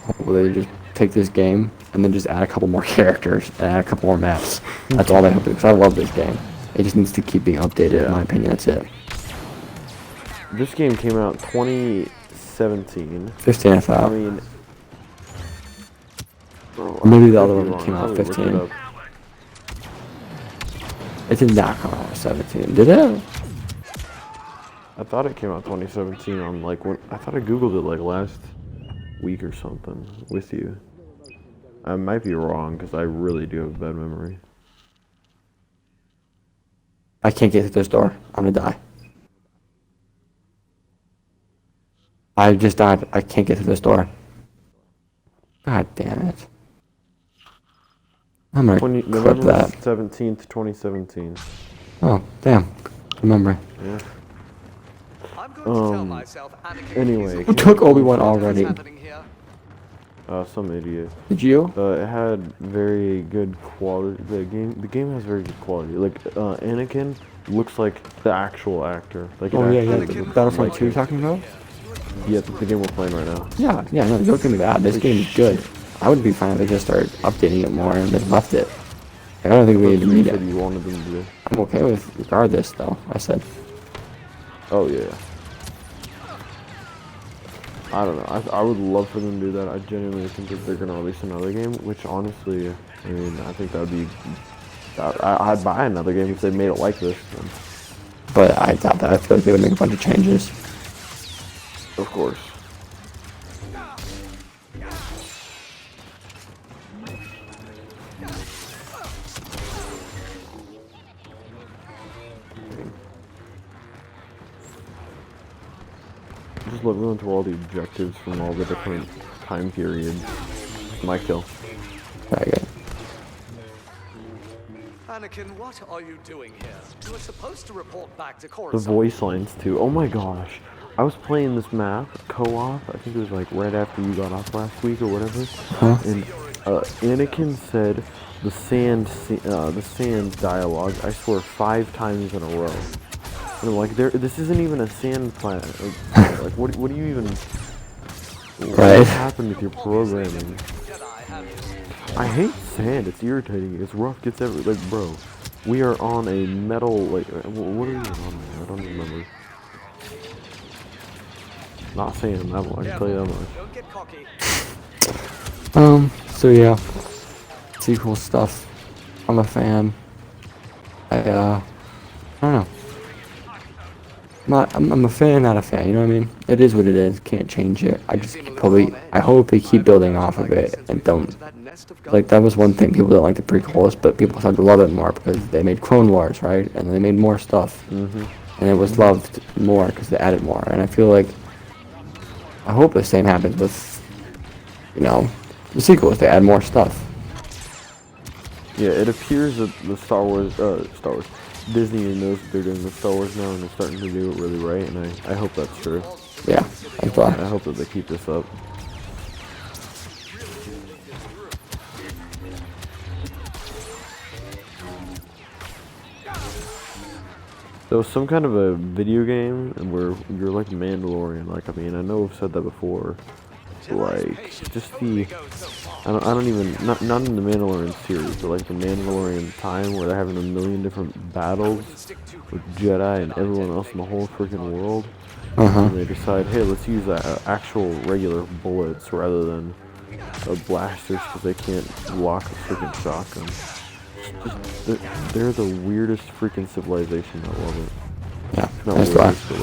hope they just take this game and then just add a couple more characters and add a couple more maps. That's all I hope, because I love this game. It just needs to keep being updated, in my opinion. That's it. this game came out 2017. 15, I thought. I mean, Or maybe the other could be one wrong. came out Probably looked it 15. up. It did not come out 17, did it? I thought it came out 2017 on like when I thought I googled it like last week or something with you. I might be wrong because I really do have a bad memory. I can't get through this door. I'm gonna die. I just died. I can't get through this door. God damn it. I'm gonna clip November that. 17th, 2017. Oh, damn. Remember. Yeah. I'm going to tell myself Anakin Anyway, Who took Obi-Wan already? happening here. some idiot. Did you? It had very good quality. The game has very good quality. Like Anakin looks like the actual actor. Like Oh, yeah, yeah. actually looks Battlefront like 2 him. talking about? Yeah, the game we're playing right now. Yeah, yeah, no, don't give me that. This game is good. I would be fine if they just started updating it more and then left it. I don't think we need to You read said it. you wanted them to do. I'm okay with regardless, though. I said. Oh yeah. I don't know. I would love for them to do that. I genuinely think that they're gonna release another game, which honestly, I mean, I think that would be. I'd buy another game if they made it like this. But I doubt that. I feel like they would make a bunch of changes. Of course. Just looking into all the objectives from all the different time periods. My kill. Very good. Anakin, what are you doing here? You were supposed to report back to The Coruscant. voice lines too. Oh my gosh. I was playing this map, co-op, I think it was like right after you got off last week or whatever. Huh? And Anakin said the sand dialogue, I swear 5 times in a row. And I'm like, this isn't even a sand planet. Like what do you even... Right. What happened with your programming? Jedi have you. I hate sand, it's irritating, it's rough, gets every... Like, bro, we are on a metal, like, what are we on? I don't even remember. Not saying that much, I can tell you that much. Don't get cocky. So yeah. Sequel stuff. I'm a fan. I don't know. I'm a fan, not a fan, you know what I mean? It is what it is, can't change it. I hope they keep building off of it and don't. Like, that was one thing, people didn't like the prequels, but people started to love it more because they made Clone Wars, right? And they made more stuff. And it was loved more because they added more. And I feel like, I hope the same happens with, you know, the sequels. They add more stuff. Yeah, it appears that the Star Wars, Disney knows that they're doing the Star Wars now and they're starting to do it really right, and I hope that's true. Yeah, I'm glad. I hope that they keep this up. There was some kind of a video game where you're like Mandalorian. Like, I mean, I know I've said that before. Like, just the, I don't even, not in the Mandalorian series, but like the Mandalorian time where they're having a million different battles with Jedi and everyone else in the whole freaking world. And they decide, hey, let's use actual regular bullets rather than blasters because they can't lock a freaking shotgun. They're the weirdest freaking civilization. I love it. Yeah, Not that's weirdest, why.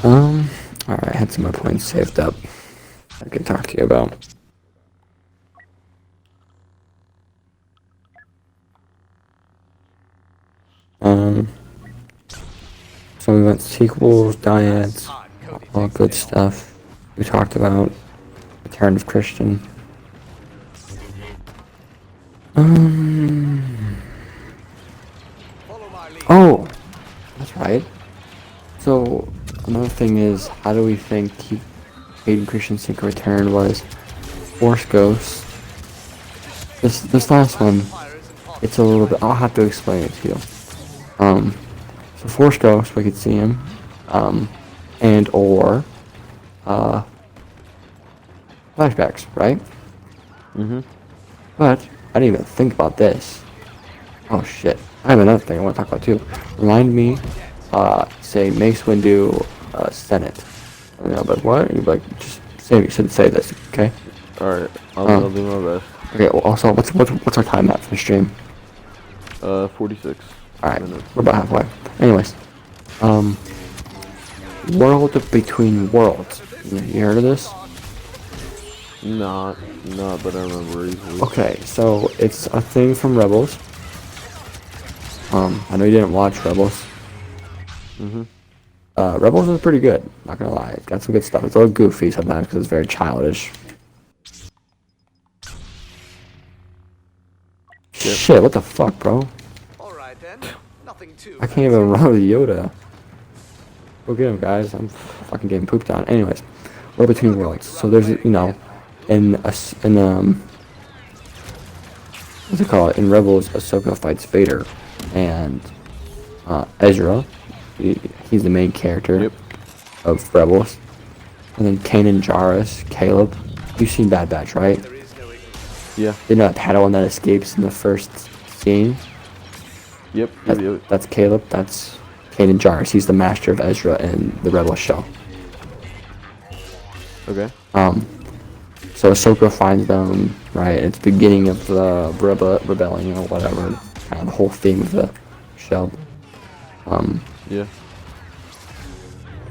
but like, Alright, I had some more points saved up I could talk to you about. So we went sequels, dyads, all good stuff. We talked about Return of Christian. Oh, that's right. So another thing is, how do we think Hayden Christensen return was Force Ghost? This last one, it's a little bit. I'll have to explain it to you. So Force Ghost, we could see him, and or flashbacks, right? But I didn't even think about this. Oh shit! I have another thing I want to talk about too. Remind me, say Mace Windu, Senate. But what? You'd be like, just say, you should say this, okay? Alright, I'll do my best. Okay. Well, also, what's our time at for the stream? 46 Alright, minutes. we're about halfway. Anyways, World Between Worlds. You heard of this? Not, but I remember easily. Okay, so it's a thing from Rebels. I know you didn't watch Rebels. Rebels is pretty good, not gonna lie. It's got some good stuff. It's a little goofy sometimes because it's very childish. Yep. Shit, what the fuck, bro? Alright then. Nothing too. I can't even run with Yoda. Go get him, guys. I'm fucking getting pooped on. Anyways, World Between Worlds. So there's, what's it called? In Rebels, Ahsoka fights Vader, and Ezra. He's the main character of Rebels. And then Kanan Jarrus, Caleb. You've seen Bad Batch, right? Yeah. You know that Padawan that escapes in the first scene? Yep. That's Caleb. That's Kanan Jarrus. He's the master of Ezra in the Rebel show. Okay. So Ahsoka finds them, right? It's the beginning of the rebellion or whatever. Kind of the whole theme of the show. Yeah.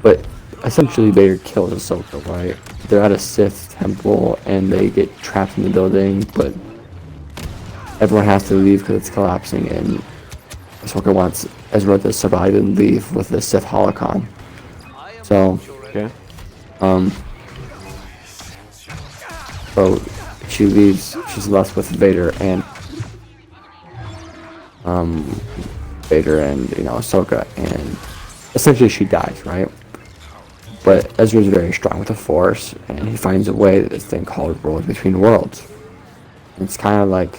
But essentially Vader kills Ahsoka, right? They're at a Sith temple and they get trapped in the building, but everyone has to leave because it's collapsing, and Ahsoka wants Ezra to survive and leave with the Sith holocron. So, Okay. so she leaves. She's left with Vader and Ahsoka, and essentially she dies, right? But Ezra's very strong with the Force, and he finds a way that this thing called World Between Worlds. And it's kind of like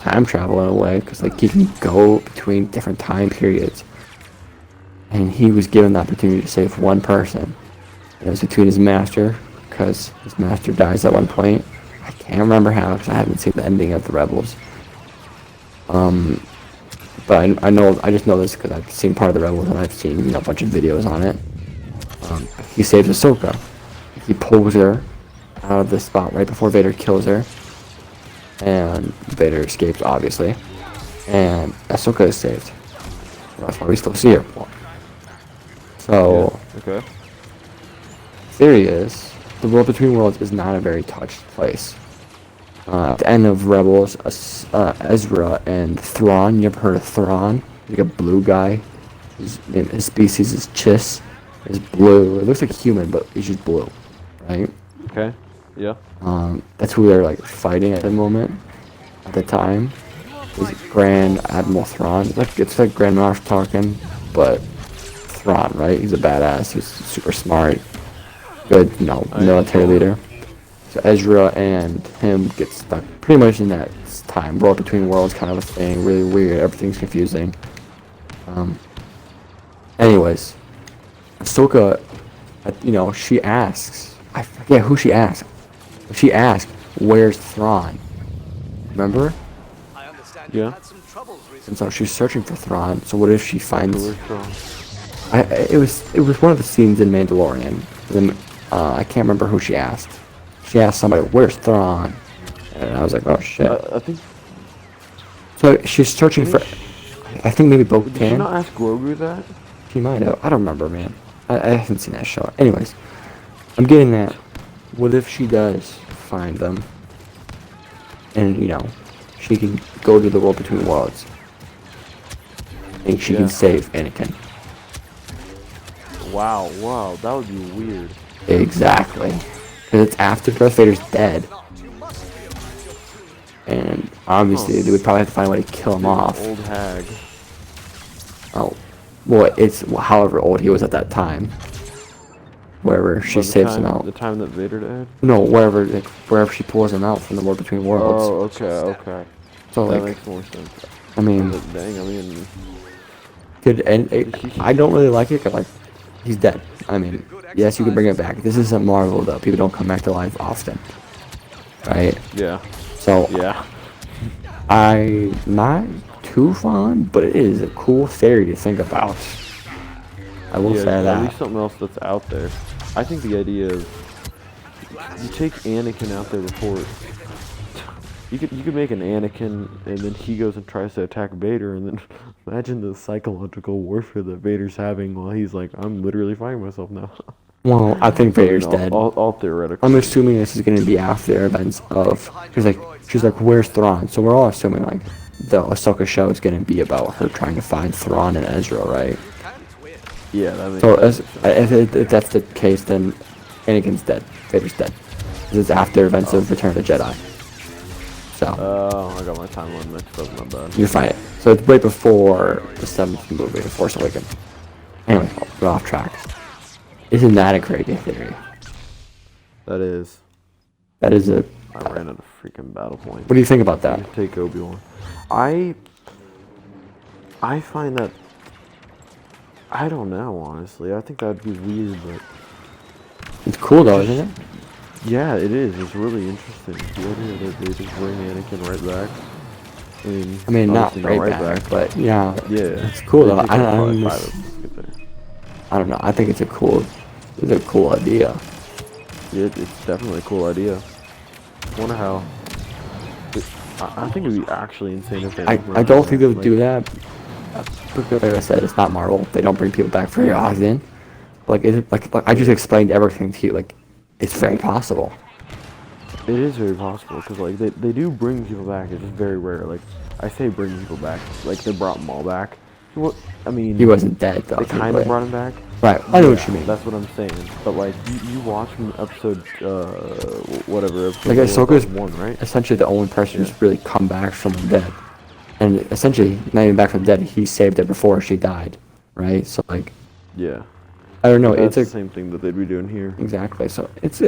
time travel in a way, because like he can go between different time periods. And he was given the opportunity to save one person. And it was between his master, because his master dies at one point. I can't remember how, because I haven't seen the ending of the Rebels. But I just know this because I've seen part of the Rebels and I've seen a bunch of videos on it. He saves Ahsoka. He pulls her out of the spot right before Vader kills her, and Vader escapes, obviously, and Ahsoka is saved. That's why we still see her. So, Okay. theory is the World Between Worlds is not a very touched place. At the end of Rebels, Ezra and Thrawn. You ever heard of Thrawn? Like a blue guy. His species is Chiss. Is blue. It looks like a human, but he's just blue, right? Okay. Yeah. That's who they're like fighting at the moment. At the time, is Grand Admiral Thrawn. It's like Grand Moff Tarkin, but Thrawn, right? He's a badass. He's super smart, good, military leader. So Ezra and him get stuck pretty much in that time. World Between Worlds kind of a thing. Really weird. Everything's confusing. Anyways, Ahsoka, she asks. I forget who she asked. She asked, "Where's Thrawn?" Remember? I understand Yeah. you had some troubles recently. And so she's searching for Thrawn. So what if she finds? Where's Thrawn? It was one of the scenes in Mandalorian. Then I can't remember who she asked. She asked somebody, "Where's Thrawn?" And I was like, "Oh shit." I think. So she's searching for. I think maybe Did you Bo-Katan. not ask Grogu that? She might have. I don't remember, man. I haven't seen that show. Anyways, I'm getting that. What if she does find them? And, she can go to the World Between Worlds. And she can save Anakin. wow, that would be weird. Exactly. Because it's after Darth Vader's dead. And obviously, they would probably have to find a way to kill him Big off. old hag. Oh. Well, it's however old he was at that time. Wherever she saves him out. The time that Vader died? No, wherever she pulls him out from the War Between Worlds. Oh, okay. So, That like, makes more sense. I mean, But dang, I mean, I don't really like it, 'cause, like, he's dead. I mean, yes, you can bring it back. This isn't Marvel, though. People don't come back to life often. Right? yeah, So, yeah. I'm not too fond, but it is a cool theory to think about. I will say At that. least something else that's out there. I think the idea of you take Anakin out there before you could make an Anakin and then he goes and tries to attack Vader and then imagine the psychological warfare that Vader's having while he's like, I'm literally fighting myself now. Well, I think Vader's dead. All theoretical. I'm assuming this is going to be after events of. She's like, where's Thrawn? So we're all assuming like the Ahsoka show is going to be about her trying to find Thrawn and Ezra, right? Yeah, that makes So sense. if that's the case, then Anakin's dead. Vader's dead. This is after events of Return of the Jedi. So Oh, I got my timeline mixed up. My bad. you're fine. So it's right before the 7th movie, The Force Awakens. Anyway, we're off track. Isn't that a crazy theory? That is. That is a. I ran out of freaking battle points. What do you think about that? Take Obi-Wan. I find that. I don't know, honestly. I think that'd be weird, but It's cool though, isn't it? yeah, it is. It's really interesting. The idea that they just bring Anakin right back. I mean, not obviously right back, but yeah, Yeah, it's cool though. They take I like don't, five of us to get there. I don't know. I think it's a cool idea. Yeah, it's definitely a cool idea. Wonder how. I think it'd be actually insane if they. I don't think they would do that. Because like I said, it's not Marvel. They don't bring people back for your in. Like I just explained everything to you. Like, it's very possible. It is very possible because like they do bring people back. It's just very rare. Like I say, bring people back. Like they brought Maul back. What I mean, He wasn't dead though. they kind of brought him back. Right. I know what you mean. That's what I'm saying. But like you watch from episode whatever. Episode Like Ahsoka's 1, right? essentially the only person who's really come back from the dead. And essentially, not even back from the dead, he saved her before she died, right? So like, Yeah. I don't know. That's It's the same thing that they'd be doing here. exactly. So it's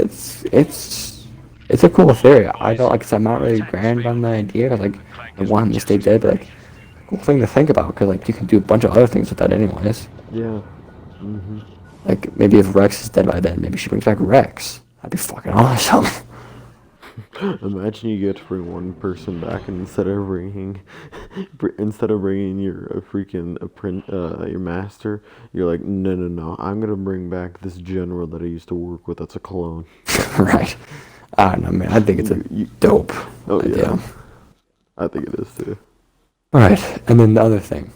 a cool theory. I don't like. 'Cause I'm not really grand on the idea. Like, I want him to stay dead, but like, cool thing to think about. Because like, you can do a bunch of other things with that, anyways. Yeah. Like, maybe if Rex is dead by then, maybe she brings back Rex. That'd be fucking awesome. Imagine you get to bring one person back, and instead of bringing your master, you're like, no, I'm gonna bring back this general that I used to work with. That's a clone. Right. I don't know, man. I think it's a dope idea. Yeah, I think it is too. All right, and then the other thing.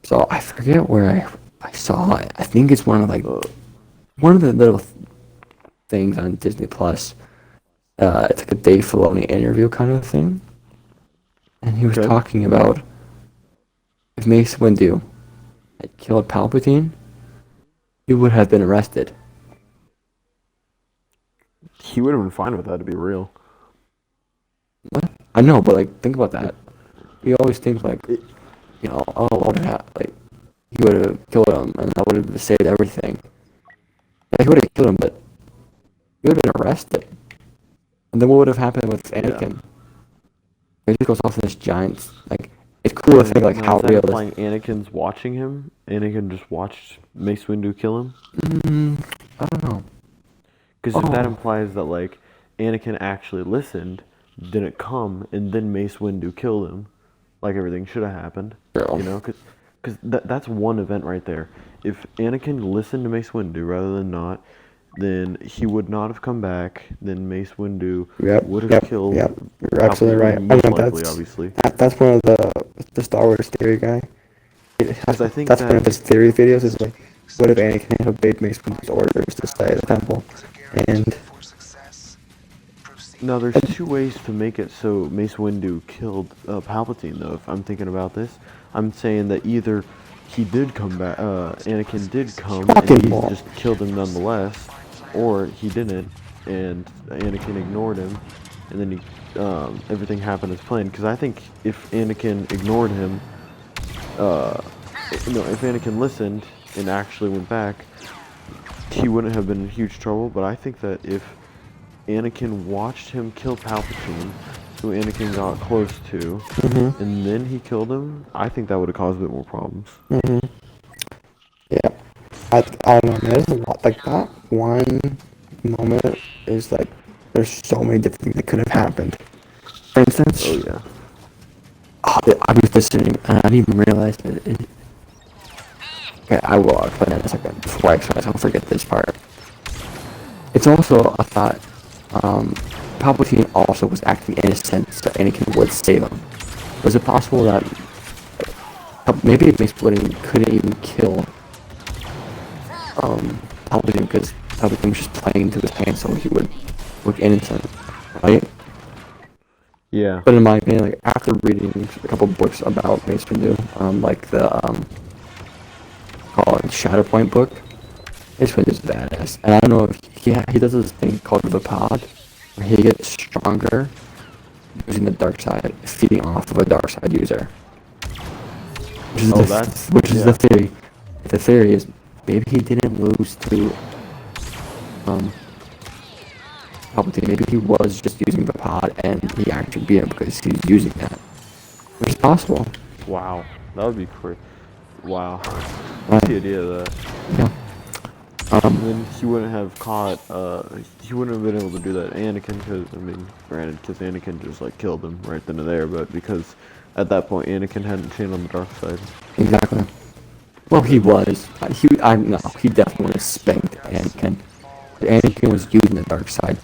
So I forget where I saw it. I think it's one of the little things on Disney Plus. It's like a Dave Filoni interview kind of thing, and he was Okay. talking about if Mace Windu had killed Palpatine, he would have been arrested. He would have been fine with that, to be real. What? I know, but like, think about that. He always thinks like, oh, what would have like, he would have killed him, and that would have saved everything. Yeah, he would have killed him, but he would have been arrested. And then what would have happened with Anakin? He just goes off in this giant, like, it's cool to think like Now, how is that real implying Anakin's watching him? Anakin just watched Mace Windu kill him? I don't know. Because if that implies that like Anakin actually listened, didn't come, and then Mace Windu killed him, like everything should have happened. True. You know, because that's one event right there. If Anakin listened to Mace Windu rather than not, then he would not have come back. Then Mace Windu would have killed. Yep. You're absolutely Palpatine, right. I most know likely, obviously. that's one of the Star Wars theory guy. Because I think That's one of his theory videos. Is like, what if Anakin had obeyed Mace Windu's orders to stay at the temple? And now there's two ways to make it so Mace Windu killed Palpatine, though. If I'm thinking about this, I'm saying that either he did come back. Anakin did come, Fucking and he ball. just killed him nonetheless, or he didn't, and Anakin ignored him, and then everything happened as planned. Because I think if Anakin ignored him, if Anakin listened and actually went back, he wouldn't have been in huge trouble. But I think that if Anakin watched him kill Palpatine, who Anakin got close to, and then he killed him, I think that would have caused a bit more problems. Yeah. I don't know, there's a lot like that. One moment is like, there's so many different things that could have happened. For instance, Oh yeah. I was listening and I didn't even realize that okay, I will explain that in a second. Before I explain it, I don't forget this part. It's also a thought, Palpatine also was acting innocent, so Anakin would save him. Was it possible that maybe Mace Windu couldn't even kill Palpatine because Palpatine was just playing into his hands, so he would look innocent, right? Yeah. But in my opinion, like after reading a couple books about Mace Windu, like the called Shatterpoint book, Mace Windu's badass, and I don't know if he does this thing called the pod, where he gets stronger using the dark side, feeding off of a dark side user. Which is the theory. The theory is maybe he didn't lose to Palpatine. Maybe he was just using the pod and he actually beat him because he's using that. Which is possible. Wow. That would be crazy. Wow. Right. The idea of that. Yeah. And then he wouldn't have caught, he wouldn't have been able to do that Anakin, because, I mean, granted, because Anakin just, like, killed him right then and there, but because at that point Anakin hadn't changed on the dark side. Exactly. Well, he was. He definitely would have spanked Anakin. But Anakin was using the dark side.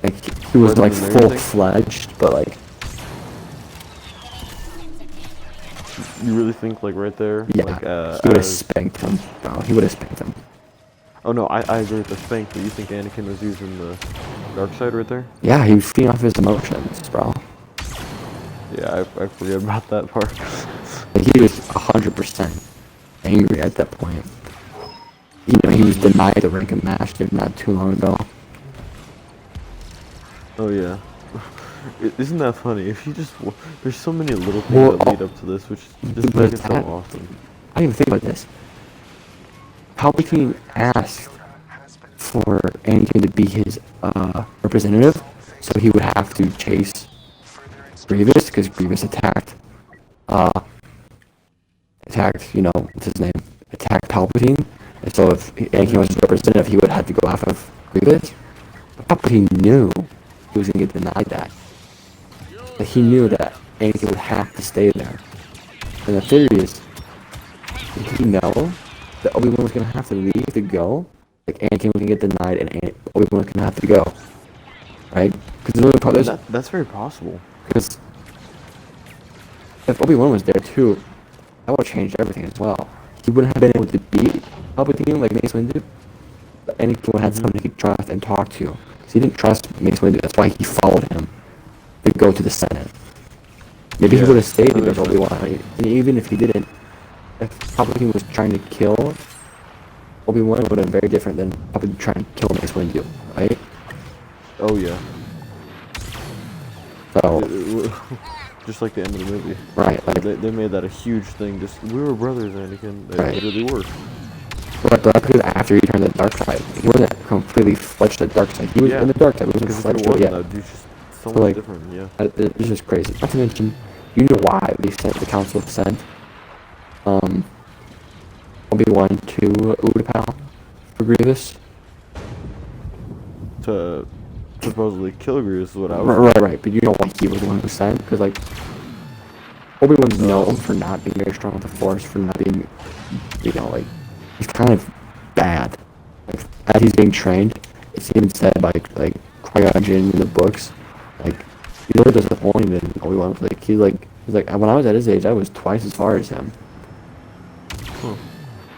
Like, he was, like, full-fledged, but, like... You really think, like, right there? Yeah, like, he would have spanked him. No, he would have spanked him. Oh, no, I agree with the spank, but you think Anakin was using the dark side right there? Yeah, he was feeding off his emotions, bro. Yeah, I forget about that part. Like, he was 100% angry at that point. You know, he was denied the rank of master not too long ago. Oh, yeah. Isn't that funny? If you just... There's so many little things that lead up to this, which just make it so awesome. I didn't even think about this. Palpatine asked for Anakin to be his representative, so he would have to chase Grievous, because Grievous attacked, what's his name? Attacked Palpatine, and so if Anakin was his representative, he would have to go off of Grievous. But Palpatine knew he was going to get denied that. But he knew that Anakin would have to stay there. And the theory is, did he know that Obi-Wan was going to have to leave to go? Like, Anakin was going to get denied and Obi-Wan was going to have to go. Right? Because that's very possible. Because if Obi-Wan was there too, that would have changed everything as well. He wouldn't have been able to beat Palpatine like Mace Windu, but Anakin would have someone he could trust and talk to. Because he didn't trust Mace Windu, that's why he followed him to go to the Senate. Maybe he would have stayed because Obi-Wan, and even if he didn't, if Palpatine was trying to kill Obi-Wan, it would have been very different than Palpatine trying to kill Mace Windu, right? Oh, yeah. So... Just like the end of the movie. Right. Like, they made that a huge thing. Just, we were brothers, Anakin. They literally were. But because after he turned to the dark side, he wasn't completely fledged to the dark side. He was in the dark side. He wasn't fledged to it yet. Dude's just so much different, yeah. It's just crazy. Not to mention, you know why the council sent Obi-Wan to Utapau for Grievous? To supposedly kill Grievous is what I was... Right. But you know why he was the one who sent? Because, like, Obi-Wan's known for not being very strong with the Force, for not being, like, he's kind of bad. Like, as he's being trained, it's even said by, like, Qui-Gon Jinn in the books, like, he really doesn't want him in Obi-Wan. Like, he's like, when I was at his age, I was twice as far as him.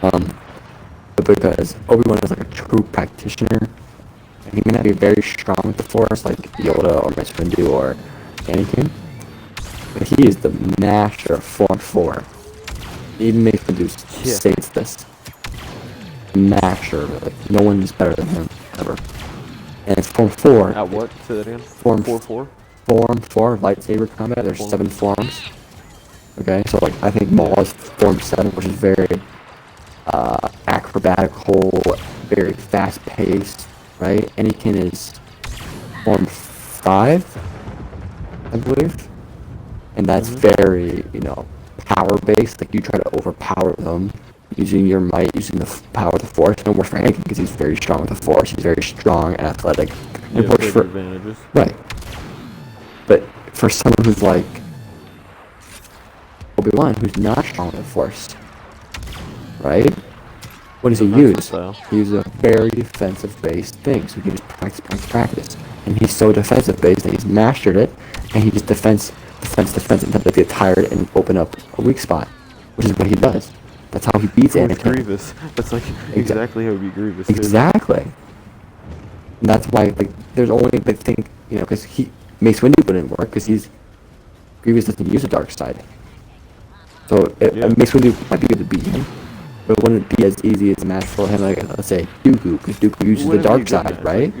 But because Obi-Wan is, like, a true practitioner, and he may not be very strong with the Force, like Yoda or Mace Windu or Anakin, but he is the master of Form 4. Even Mace Windu Yeah. states this. Master, like, no one's better than him, ever. And it's Form 4. At what? Say that again. Form 4-4? Form 4, lightsaber combat, there's Form 7 forms. Okay, so like, I think Maul is Form 7, which is very, acrobatical, very fast-paced, right? Anakin is Form 5, I believe. And that's very, power-based. Like, you try to overpower them using your might, using the power of the Force. No more for Anakin because he's very strong with the Force. He's very strong and athletic. And Yeah, it works big for advantages. right. But for someone who's like Obi-Wan, who's not strong with the Force, right? What does he Defensive use? style. He uses a very defensive-based thing, so he can just practice. And he's so defensive-based that he's mastered it, and he just defense until they get tired and open up a weak spot, which is what he does. That's how he beats With Anakin. Grievous. That's like exactly how he beat Grievous. Exactly. And that's why, like, there's only, they think, because Mace Windu wouldn't work, because Grievous doesn't use the dark side. So, Mace Windu might be able to beat him, but it wouldn't be as easy as a match for him, like, let's say, Dooku, because Dooku uses the dark side, right?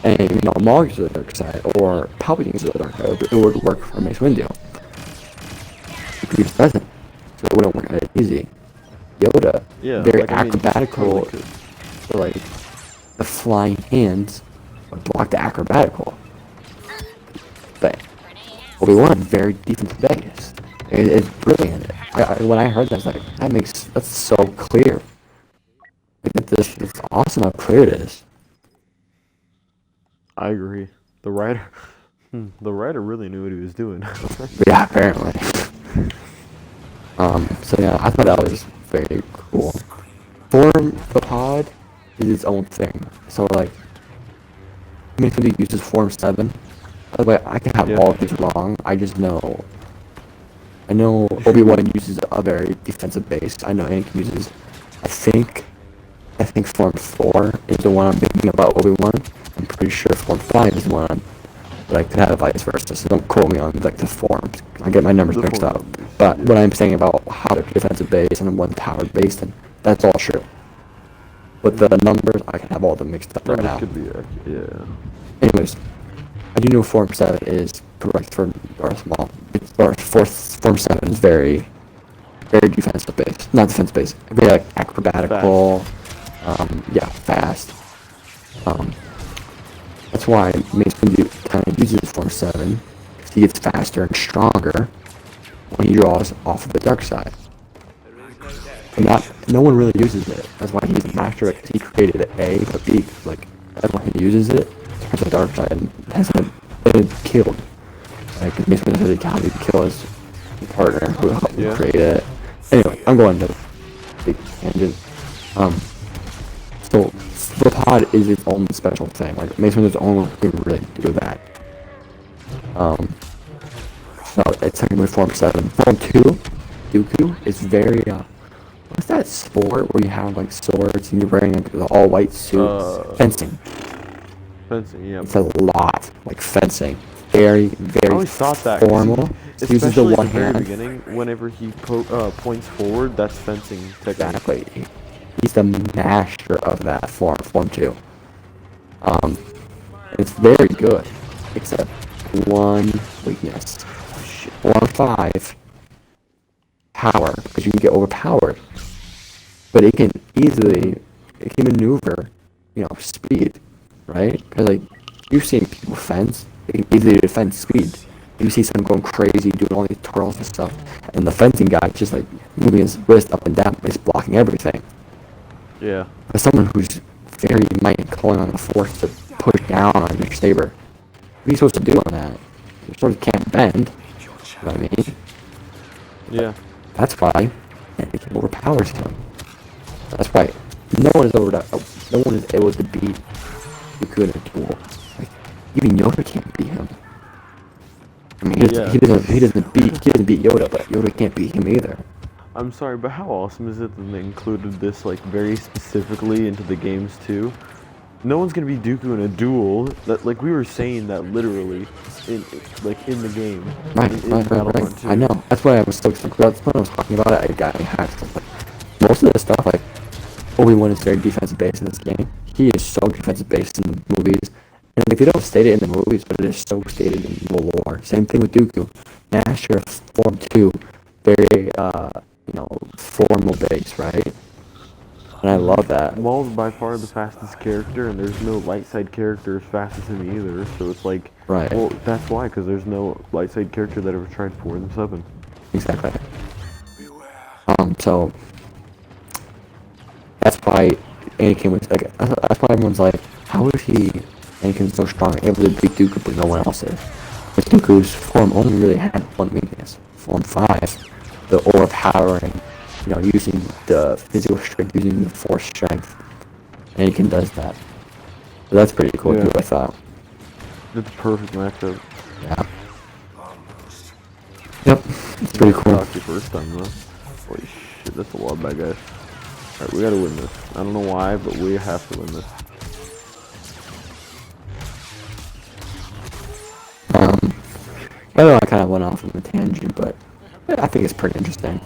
And, Maul uses the dark side, or Palpatine uses the dark side. It would work for Mace Windu. Grievous doesn't, so it wouldn't work as easy. Yoda, very acrobatical, totally so, like, the flying hands would block the acrobatical. But Obi-Wan, very defensive based. It's brilliant. When I heard that, I was like, that's so clear. Like, it's awesome how clear it is. I agree. The writer really knew what he was doing. Yeah, apparently. So yeah, I thought that was very cool. Form the pod is its own thing. So like, Mace Windu uses Form 7. By the way, I can have all of these wrong. I know Obi-Wan uses a very defensive base. I know Anakin uses, I think Form 4 is the one I'm thinking about Obi-Wan. I'm pretty sure Form 5 is the one but I could have vice versa, so don't quote me on like the forms. I get my numbers mixed up. But what I'm saying about how they're defensive based and one powered based, and that's all true. But the numbers, I can have all them mixed up right now. Could be accurate, yeah. Anyways, I do know Form 7 is correct for Darth Maul. Form 7 is very, very defensive based. Not defensive based. Very like acrobatical. Fast. That's why Mace Windu kind of uses Form 7, because he gets faster and stronger when he draws off of the dark side. No one really uses it. That's why he's a master, because he created it, A, but B, like, everyone who uses it turns to the dark side and hasn't been killed. Like, Mace Windu has the ability to kill his partner who helped him create it. Anyway, I'm going to big tangent. So, the pod is its own special thing. Like, Mace Windu's the only one who can really do that. So, it's technically Form 7. Form 2, Dooku, is very, what's that sport where you have, like, swords and you're wearing, like, the all-white suit? Fencing. Fencing, yeah. It's a lot. Like, fencing. Very, very I always thought that, formal. He uses the one hand. At the very beginning, whenever he points forward, that's fencing technique. Exactly. He's the master of that Form 2. It's very good, except one weakness. Form 5, power, because you can get overpowered. But it can maneuver, speed, right? Because, like, you've seen people fence, they can easily defend speed. You see someone going crazy, doing all these twirls and stuff, and the fencing guy just, like, moving his wrist up and down, he's blocking everything. Yeah. As someone who's very might and calling on the Force to push down on your saber, what are you supposed to do on that? Your sword can't bend. You know what I mean? Yeah. That's why Anakin overpowers him. That's why no one is able to beat Dooku in a duel. Like, even Yoda can't beat him. I mean, he doesn't beat Yoda, but Yoda can't beat him either. I'm sorry, but how awesome is it that they included this, like, very specifically into the games too? No one's gonna be Dooku in a duel. That like we were saying that literally, in the game. Right, in right. Battlefront 2. I know. That's why I was so excited. That's when I was talking about it. I got hacked. Like, most of the stuff, like Obi-Wan is very defensive based in this game. He is so defensive based in the movies, and like they don't state it in the movies, but it is so stated in the lore. Same thing with Dooku. Master of Form 2, very formal base, right? And I love that. Maul's by far the fastest character, and there's no light side character as fast as him either. So it's like, Right. well, that's why, because there's no light side character that ever tried 4 and 7. Exactly. So that's why Anakin was like. That's why everyone's like, how is Anakin so strong, able to beat Dooku, but no one else is? But Dooku's form only really had one weakness. Form 5, the overpowering, using the physical strength, using the force strength. Anakin does that. So that's pretty cool too, I thought. It's a perfect matchup. Yeah. Yep. It's pretty cool. Talk to you first time though. Holy shit, that's a lot of bad guys. Alright, we gotta win this. I don't know why, but we have to win this. I know I kind of went off on a tangent, but I think it's pretty interesting.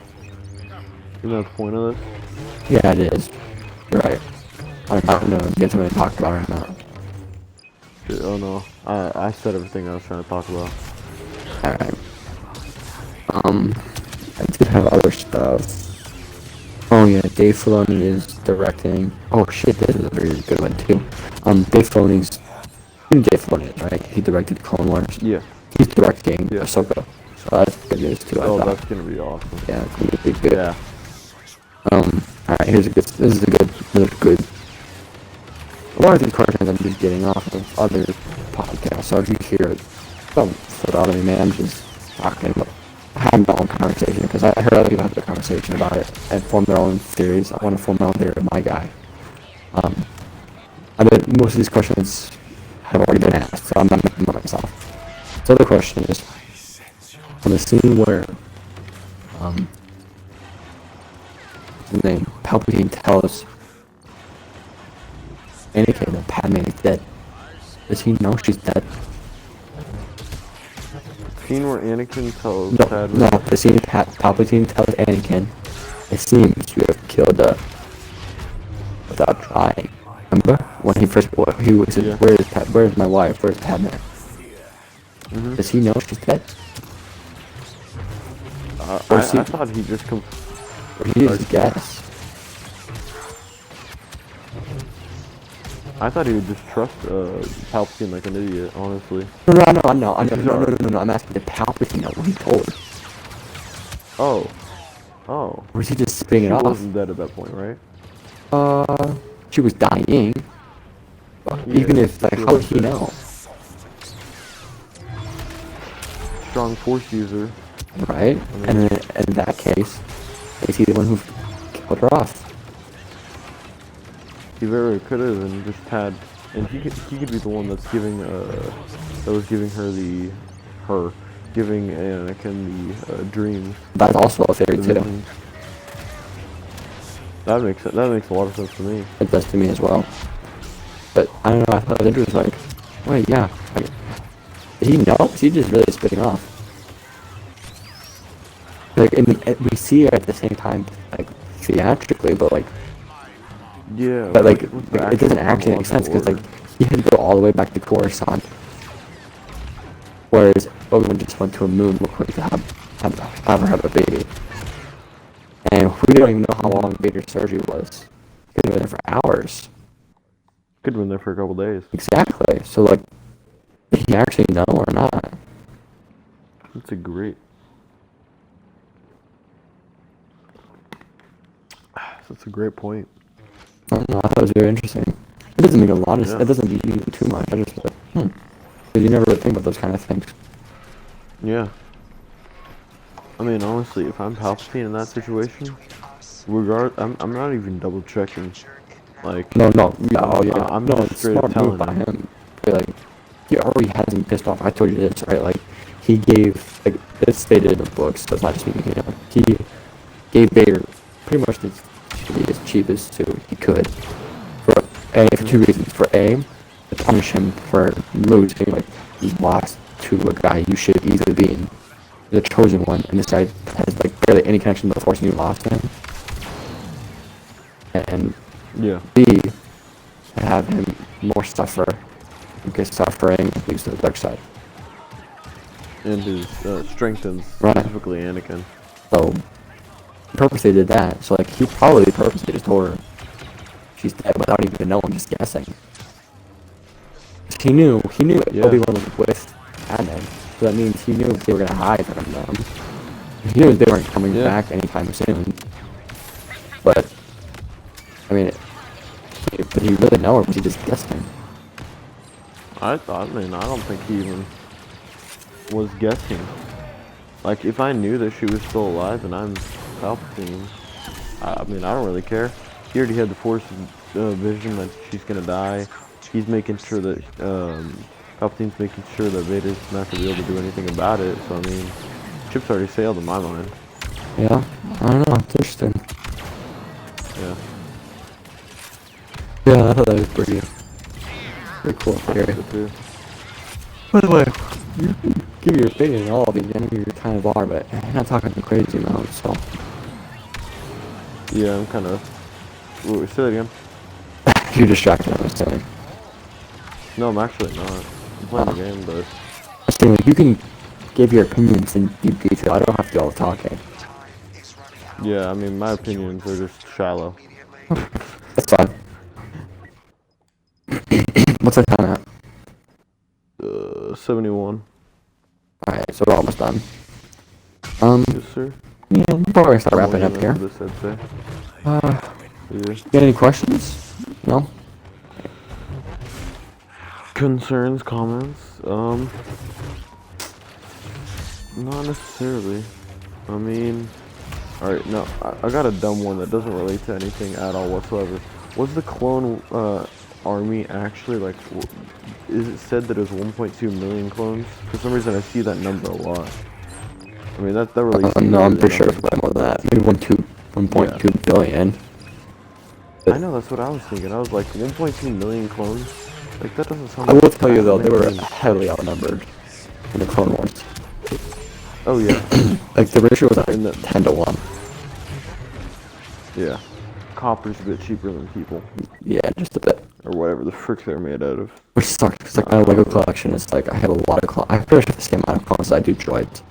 Isn't that the point of this? Yeah, it is. You're right. I don't know if you get something to talk about or not. Shit, oh no. I said everything I was trying to talk about. Alright. I do have other stuff. Oh yeah, Dave Filoni is directing. Oh shit, this is a very good one too. Dave Filoni's. You know Dave Filoni is, right? He directed Clone Wars. Yeah. He's directing Ahsoka. So that's good news too. Oh, that's gonna be awesome. Yeah, it's gonna be good. Yeah. Alright, this is another good. A lot of these questions I'm just getting off of other podcasts, so if you hear some sort of me, man, I'm just talking about having my own conversation, because I heard other people have their conversation about it and form their own theories. I want to form my own theory of my guy. I bet most of these questions have already been asked, so I'm not making them up myself. So the question is, on the scene where what's his name, Palpatine tells Anakin that Padme is dead, does he know she's dead? Scene where Anakin tells Padme. No, the scene Palpatine tells Anakin, it seems you have killed her without trying. Remember? When he was where's my wife? Where's Padme? Mm-hmm. Does he know she's dead? I thought he just Or he just guess? I thought he would just trust Palpatine like an idiot, honestly. No, I'm asking, did Palpatine know what he told? Oh. Or is he just spitting it off? She wasn't dead at that point, right? She was dying. But even if, like, how would he know? Strong force user. Right? And then, in that case, is he the one who killed her off? He very could have, and just had, and he could be the one that's giving giving Anakin the dreams. That's also a theory too. Visions. That makes a lot of sense to me. It does to me as well. But I don't know. I thought it was like, wait, yeah. Like, did he know? Is he just really spitting off? Like, we see her at the same time, like theatrically, but like. Yeah. But like, it doesn't actually make sense because like he had to go all the way back to Coruscant, whereas Obi-Wan just went to a moon real quick to have her have a baby. And we don't even know how long Vader's surgery was. He could have been there for hours. Could have been there for a couple days. Exactly. So like, did he actually know or not? That's a great. That's a great point. I don't know. I thought it was very interesting. It doesn't make a lot of sense. It doesn't mean too much. I just like, because you never really think about those kind of things. Yeah. I mean, honestly, if I'm Palpatine in that situation, I'm not even double checking. Like. No. Yeah. I'm no, just it's straight smart up telling move by him. Like, he already has him pissed off. I told you this, right? Like, he gave, like, it's stated in the books, so it's not just me, he gave Vader pretty much as cheap as he could for A for two reasons. For A, to punish him for losing, like he lost to a guy you should easily beat. The chosen one, and this guy has like barely any connection to the Force, and you lost to him. And Yeah. B, to have him more suffer, because suffering leads to the dark side. And his strengthens Right. specifically Anakin. So, he purposely did that. So, like, he probably purposely just told her she's dead without even knowing, just guessing. He knew Yeah. Obi-Wan was with Padme. So that means he knew they were gonna hide from them. He knew they weren't coming back anytime soon. But, I mean, did he really know, or was he just guessing? I don't think he even was guessing. Like, if I knew that she was still alive and I'm Palpatine, I mean, I don't really care. He already had the Force vision that she's gonna die. He's making sure that, Palpatine's making sure that Vader's not gonna be able to do anything about it. So, I mean, ship's already sailed in my mind. Yeah, I don't know, it's interesting. Yeah. Yeah, I thought that was pretty cool theory. By the way, you can give your opinion on all of these, I know you kind of are, but you're not talking the crazy amount, so. Yeah, I'm kind of... Wait, say that again? You're distracted, I'm assuming. No, I'm actually not. I'm playing the game, but... I'm saying, like, you can give your opinions in deep detail, I don't have to do all the talking. Yeah, I mean, my opinions are just shallow. That's fine. What's the time at? 71. Alright, so we're almost done. Yes, sir. Yeah, we're probably gonna start wrapping up Only here. enough for this, I'd say. Yeah. You got any questions? No? Concerns, comments? Not necessarily. I mean, alright, no, I got a dumb one that doesn't relate to anything at all whatsoever. Was the clone army actually like? Is it said that it was 1.2 million clones? For some reason, I see that number a lot. I mean, that really. No, I'm pretty sure it's way more than that. Maybe 1.2 billion. I know, that's what I was thinking. I was like, 1.2 million clones? Like, that doesn't sound I like will tell you though, that they were many. heavily outnumbered in the Clone Wars. Oh, yeah. Like, the ratio was like In the- 10 to 1. Yeah. Copper's a bit cheaper than people. Yeah, just a bit. Or whatever the frick they're made out of. Which sucks, because like my Lego collection is like, I have a lot of clones. I pretty much have the same amount of clones as I do droids.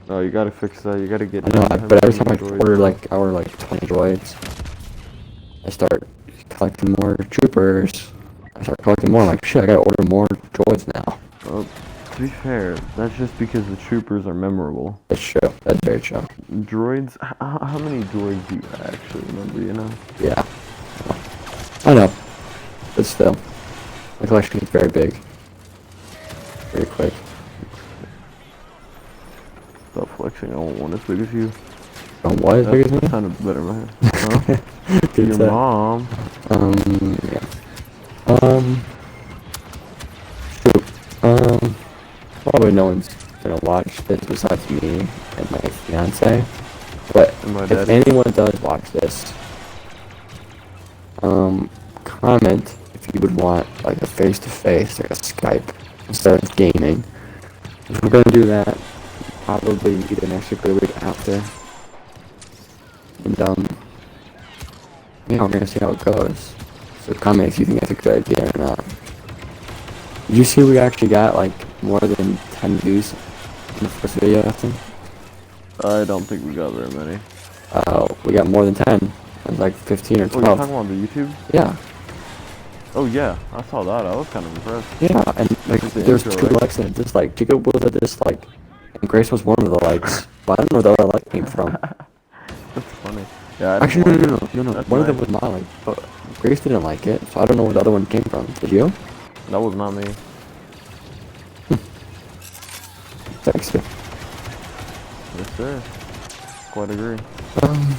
No, you gotta fix that. You gotta get. I know, but every time I droids. order like 20 droids, I start collecting more troopers. I start collecting more, I'm like, shit, I gotta order more droids now. To be fair, that's just because the troopers are memorable. That's true, that's very true. Droids, how many droids do you actually remember, you know? Yeah. I know. But still, my collection is very big. Very quick. Stop flexing, I want one as big as you. Oh, what is big as me? That sounded better, man. Huh? Good Your set. mom. Yeah. Shoot. Probably no one's gonna watch this besides me and my fiance. But And my if daddy. anyone does watch this, comment if you would want like a face-to-face, like a Skype, instead of gaming. If we're gonna do that, probably either next week or the week after. And yeah, we're gonna see how it goes. So comment if you think that's a good idea or not. Did you see we actually got like more than 10 views in the first video, I think? I don't think we got very many. We got more than 10. It was like 15 or Oh, 12. you're talking about the YouTube? Yeah. Oh yeah, I saw that. I was kind of impressed. Yeah, and like Just the there's intro, 2 right? likes and a dislike. Jacob was a dislike, and Grace was one of the likes. But I don't know where the other like came from. That's funny. Yeah. I Actually, didn't like it. no. That's One of them nice. was my like, but Grace didn't like it, so I don't know where the other one came from. Did you? That was not me. Thanks. Yes, sir. Quite agree.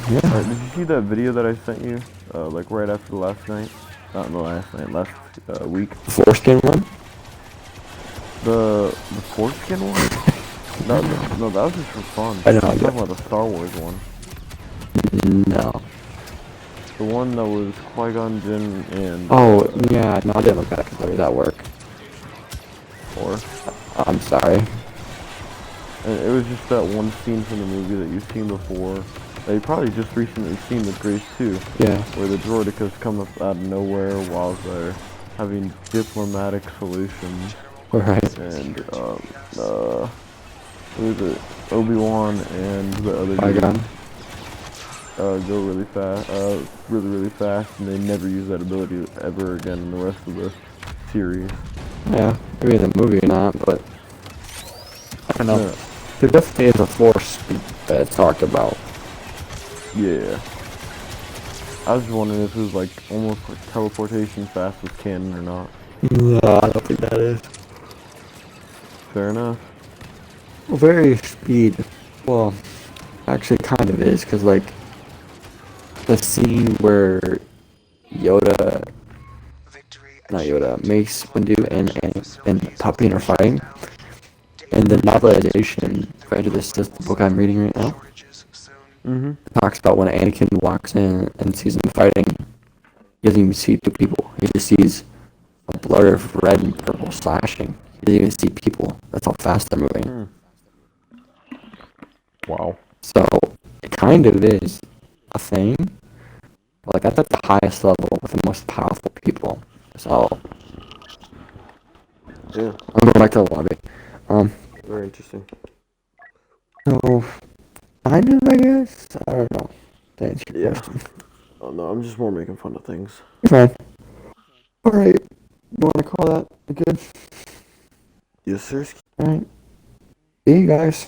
Yeah. Alright, did you see that video that I sent you? Like right after the last night? Not the last night, last week. The foreskin one? The foreskin one? No, that was just for fun. I know, I'm yeah. talking about the Star Wars one. No. The The one that was Qui-Gon Jinn and Oh, yeah, no, I didn't look at it because I was at work. or I'm sorry. and it was just that one scene from the movie that you've seen before. That you probably just recently seen with Grace too, Yeah. where the droidekas come up out of nowhere while they're having diplomatic solutions, Alright. and who was it? Obi-Wan and the other dude Qui-Gon. go really fast, really fast, and they never use that ability ever again in the rest of the series. Yeah, maybe in the movie or not, but I don't know. Yeah. There definitely is a force that it's talked about. Yeah. I was just wondering if it was like almost like teleportation fast was canon or not. No, I don't think that is. Fair enough. Well, very speed. Well, actually, kind of is, because like the scene where Yoda, not Yoda, Mace Windu and Palpatine are fighting, and the novelization for Enter the Sith, the book I'm reading right now, talks about when Anakin walks in and sees them fighting. He doesn't even see two people. He just sees a blur of red and purple slashing. He doesn't even see people. That's how fast they're moving. Wow. So it kind of is a thing. But like that's at the highest level with the most powerful people. So Yeah. I'm going back to the lobby. Very interesting. So kind of, I guess. I don't know. To answer your Yeah. question. Oh no, I'm just more making fun of things. You're fine. Alright. You wanna call that good? Yes, sir. Alright. See you guys.